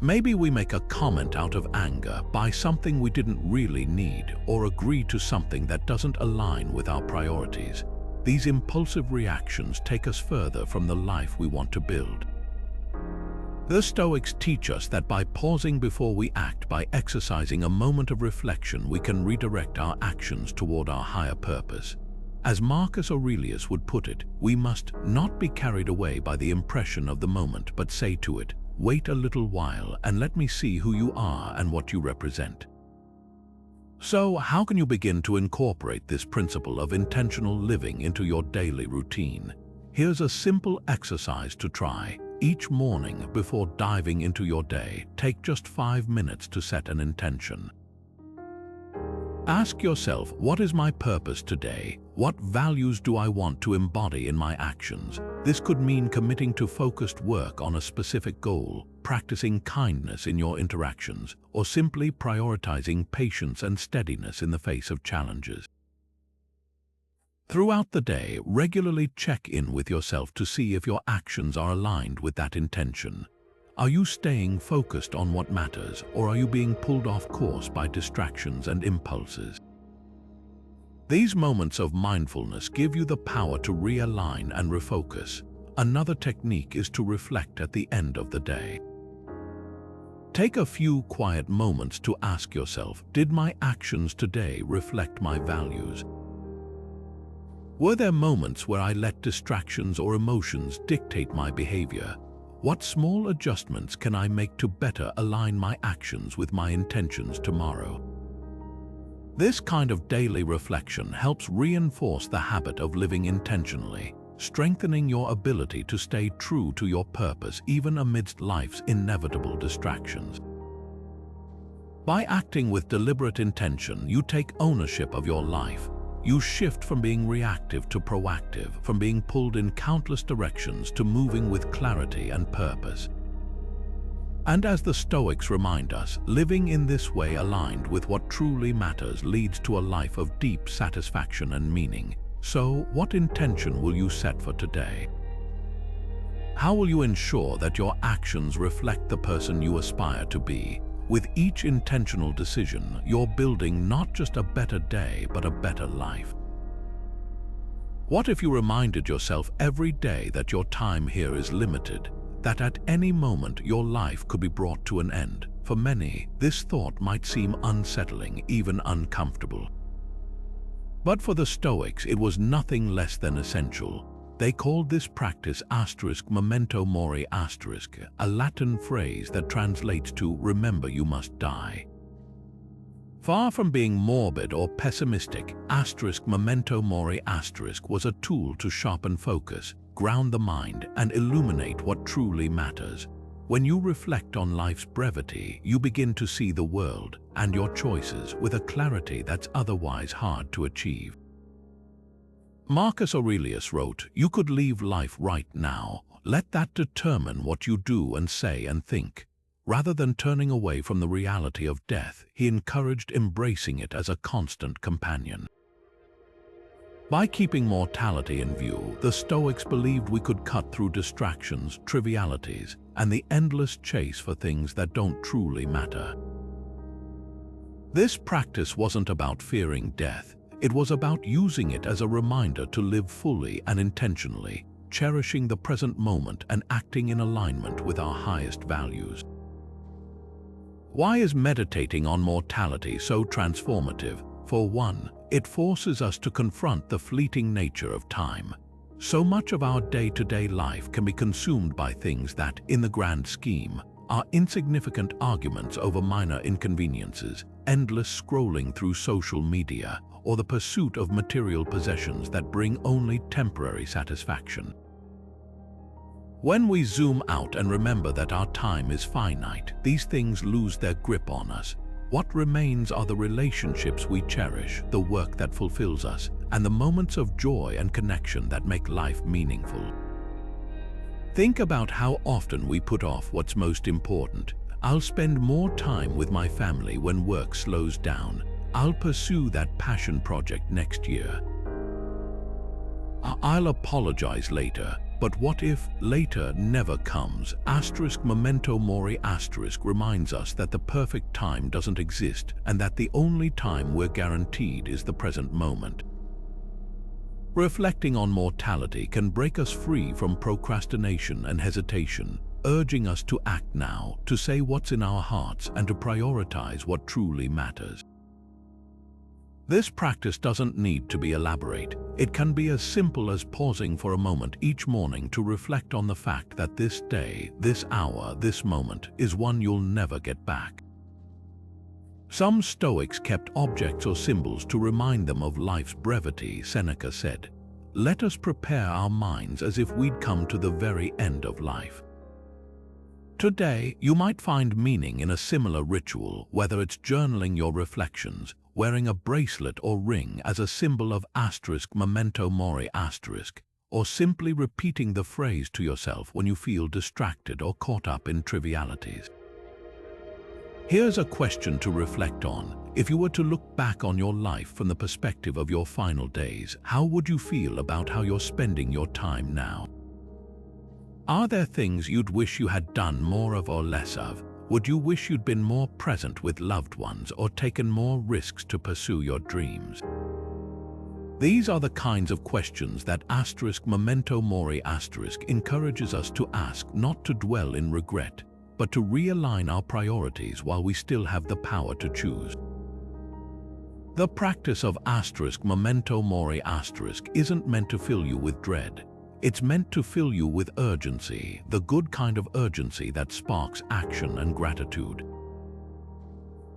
Maybe we make a comment out of anger, buy something we didn't really need, or agree to something that doesn't align with our priorities. These impulsive reactions take us further from the life we want to build. The Stoics teach us that by pausing before we act, by exercising a moment of reflection, we can redirect our actions toward our higher purpose. As Marcus Aurelius would put it, we must not be carried away by the impression of the moment, but say to it, wait a little while and let me see who you are and what you represent. So, how can you begin to incorporate this principle of intentional living into your daily routine? Here's a simple exercise to try. Each morning, before diving into your day, take just 5 minutes to set an intention. Ask yourself, what is my purpose today? What values do I want to embody in my actions? This could mean committing to focused work on a specific goal, practicing kindness in your interactions, or simply prioritizing patience and steadiness in the face of challenges. Throughout the day, regularly check in with yourself to see if your actions are aligned with that intention. Are you staying focused on what matters, or are you being pulled off course by distractions and impulses? These moments of mindfulness give you the power to realign and refocus. Another technique is to reflect at the end of the day. Take a few quiet moments to ask yourself, did my actions today reflect my values? Were there moments where I let distractions or emotions dictate my behavior? What small adjustments can I make to better align my actions with my intentions tomorrow? This kind of daily reflection helps reinforce the habit of living intentionally, strengthening your ability to stay true to your purpose even amidst life's inevitable distractions. By acting with deliberate intention, you take ownership of your life. You shift from being reactive to proactive, from being pulled in countless directions to moving with clarity and purpose. And as the Stoics remind us, living in this way aligned with what truly matters leads to a life of deep satisfaction and meaning. So, what intention will you set for today? How will you ensure that your actions reflect the person you aspire to be? With each intentional decision, you're building not just a better day, but a better life. What if you reminded yourself every day that your time here is limited, that at any moment your life could be brought to an end? For many, this thought might seem unsettling, even uncomfortable. But for the Stoics, it was nothing less than essential. They called this practice Memento Mori, a Latin phrase that translates to "remember you must die." Far from being morbid or pessimistic, Memento Mori was a tool to sharpen focus, ground the mind, and illuminate what truly matters. When you reflect on life's brevity, you begin to see the world and your choices with a clarity that's otherwise hard to achieve. Marcus Aurelius wrote, "You could leave life right now. Let that determine what you do and say and think." Rather than turning away from the reality of death, he encouraged embracing it as a constant companion. By keeping mortality in view, the Stoics believed we could cut through distractions, trivialities, and the endless chase for things that don't truly matter. This practice wasn't about fearing death. It was about using it as a reminder to live fully and intentionally, cherishing the present moment and acting in alignment with our highest values. Why is meditating on mortality so transformative? For one, it forces us to confront the fleeting nature of time. So much of our day-to-day life can be consumed by things that, in the grand scheme, are insignificant arguments over minor inconveniences, endless scrolling through social media, or the pursuit of material possessions that bring only temporary satisfaction. When we zoom out and remember that our time is finite, these things lose their grip on us. What remains are the relationships we cherish, the work that fulfills us, and the moments of joy and connection that make life meaningful. Think about how often we put off what's most important. I'll spend more time with my family when work slows down. I'll pursue that passion project next year. I'll apologize later. But what if later never comes? Memento Mori reminds us that the perfect time doesn't exist and that the only time we're guaranteed is the present moment. Reflecting on mortality can break us free from procrastination and hesitation, urging us to act now, to say what's in our hearts, and to prioritize what truly matters. This practice doesn't need to be elaborate. It can be as simple as pausing for a moment each morning to reflect on the fact that this day, this hour, this moment is one you'll never get back. Some Stoics kept objects or symbols to remind them of life's brevity. Seneca said, "Let us prepare our minds as if we'd come to the very end of life." Today, you might find meaning in a similar ritual, whether it's journaling your reflections, wearing a bracelet or ring as a symbol of Memento Mori, or simply repeating the phrase to yourself when you feel distracted or caught up in trivialities. Here's a question to reflect on. If you were to look back on your life from the perspective of your final days, how would you feel about how you're spending your time now? Are there things you'd wish you had done more of or less of? Would you wish you'd been more present with loved ones or taken more risks to pursue your dreams? These are the kinds of questions that Memento Mori encourages us to ask, not to dwell in regret, but to realign our priorities while we still have the power to choose. The practice of Memento Mori isn't meant to fill you with dread. It's meant to fill you with urgency, the good kind of urgency that sparks action and gratitude.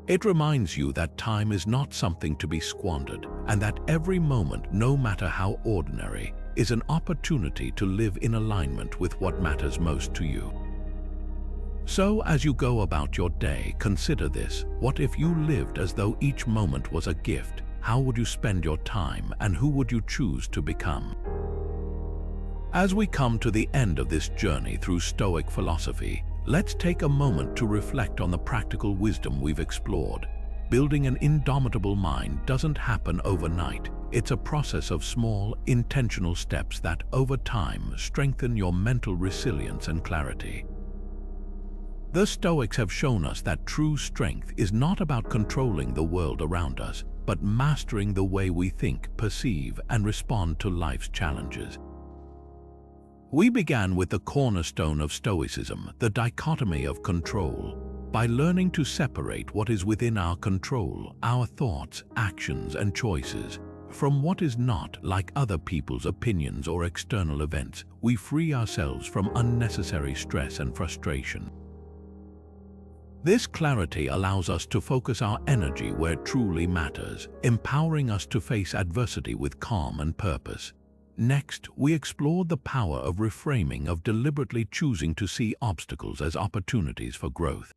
It reminds you that time is not something to be squandered, and that every moment, no matter how ordinary, is an opportunity to live in alignment with what matters most to you. So, as you go about your day, consider this. What if you lived as though each moment was a gift? How would you spend your time, and who would you choose to become? As we come to the end of this journey through Stoic philosophy, let's take a moment to reflect on the practical wisdom we've explored. Building an indomitable mind doesn't happen overnight. It's a process of small, intentional steps that, over time, strengthen your mental resilience and clarity. The Stoics have shown us that true strength is not about controlling the world around us, but mastering the way we think, perceive, and respond to life's challenges. We began with the cornerstone of Stoicism, the dichotomy of control. By learning to separate what is within our control, our thoughts, actions, and choices, from what is not, like other people's opinions or external events, we free ourselves from unnecessary stress and frustration. This clarity allows us to focus our energy where it truly matters, empowering us to face adversity with calm and purpose. Next, we explored the power of reframing, of deliberately choosing to see obstacles as opportunities for growth.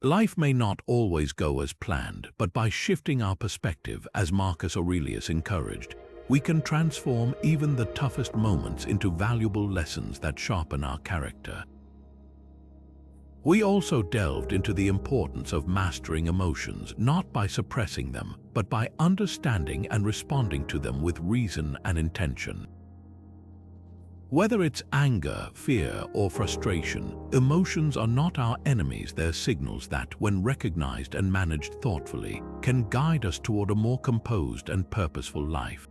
Life may not always go as planned, but by shifting our perspective, as Marcus Aurelius encouraged, we can transform even the toughest moments into valuable lessons that sharpen our character. We also delved into the importance of mastering emotions, not by suppressing them, but by understanding and responding to them with reason and intention. Whether it's anger, fear, or frustration, emotions are not our enemies. They're signals that, when recognized and managed thoughtfully, can guide us toward a more composed and purposeful life.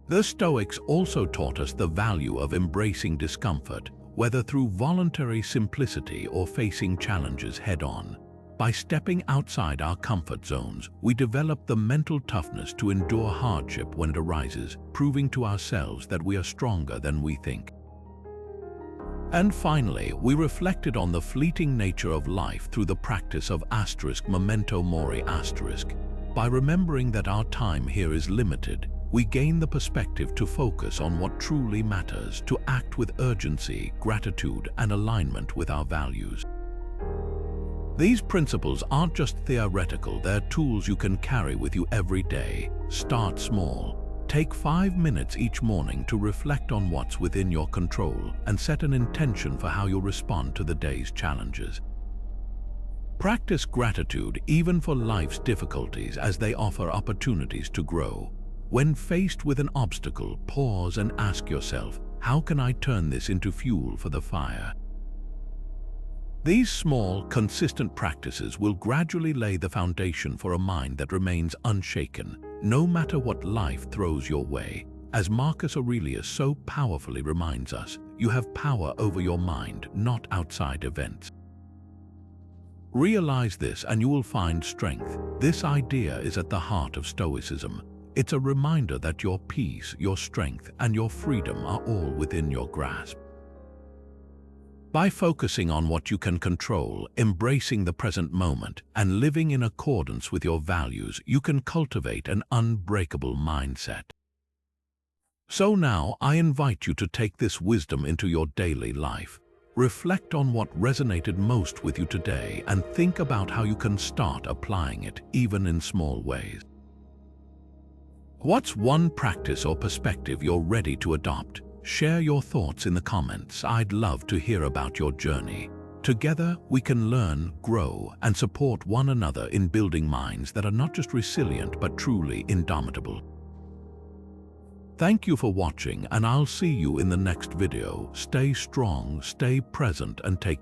The Stoics also taught us the value of embracing discomfort, whether through voluntary simplicity or facing challenges head-on. By stepping outside our comfort zones, we develop the mental toughness to endure hardship when it arises, proving to ourselves that we are stronger than we think. And finally, we reflected on the fleeting nature of life through the practice of Memento Mori. By remembering that our time here is limited, we gain the perspective to focus on what truly matters, to act with urgency, gratitude, and alignment with our values. These principles aren't just theoretical, they're tools you can carry with you every day. Start small. Take 5 minutes each morning to reflect on what's within your control and set an intention for how you'll respond to the day's challenges. Practice gratitude even for life's difficulties, as they offer opportunities to grow. When faced with an obstacle, pause and ask yourself, how can I turn this into fuel for the fire? These small, consistent practices will gradually lay the foundation for a mind that remains unshaken, no matter what life throws your way. As Marcus Aurelius so powerfully reminds us, you have power over your mind, not outside events. Realize this and you will find strength. This idea is at the heart of Stoicism. It's a reminder that your peace, your strength, and your freedom are all within your grasp. By focusing on what you can control, embracing the present moment, and living in accordance with your values, you can cultivate an unbreakable mindset. So now, I invite you to take this wisdom into your daily life. Reflect on what resonated most with you today and think about how you can start applying it, even in small ways. What's one practice or perspective you're ready to adopt? Share your thoughts in the comments. I'd love to hear about your journey. Together, we can learn, grow, and support one another in building minds that are not just resilient but truly indomitable. Thank you for watching, and I'll see you in the next video. Stay strong, stay present, and take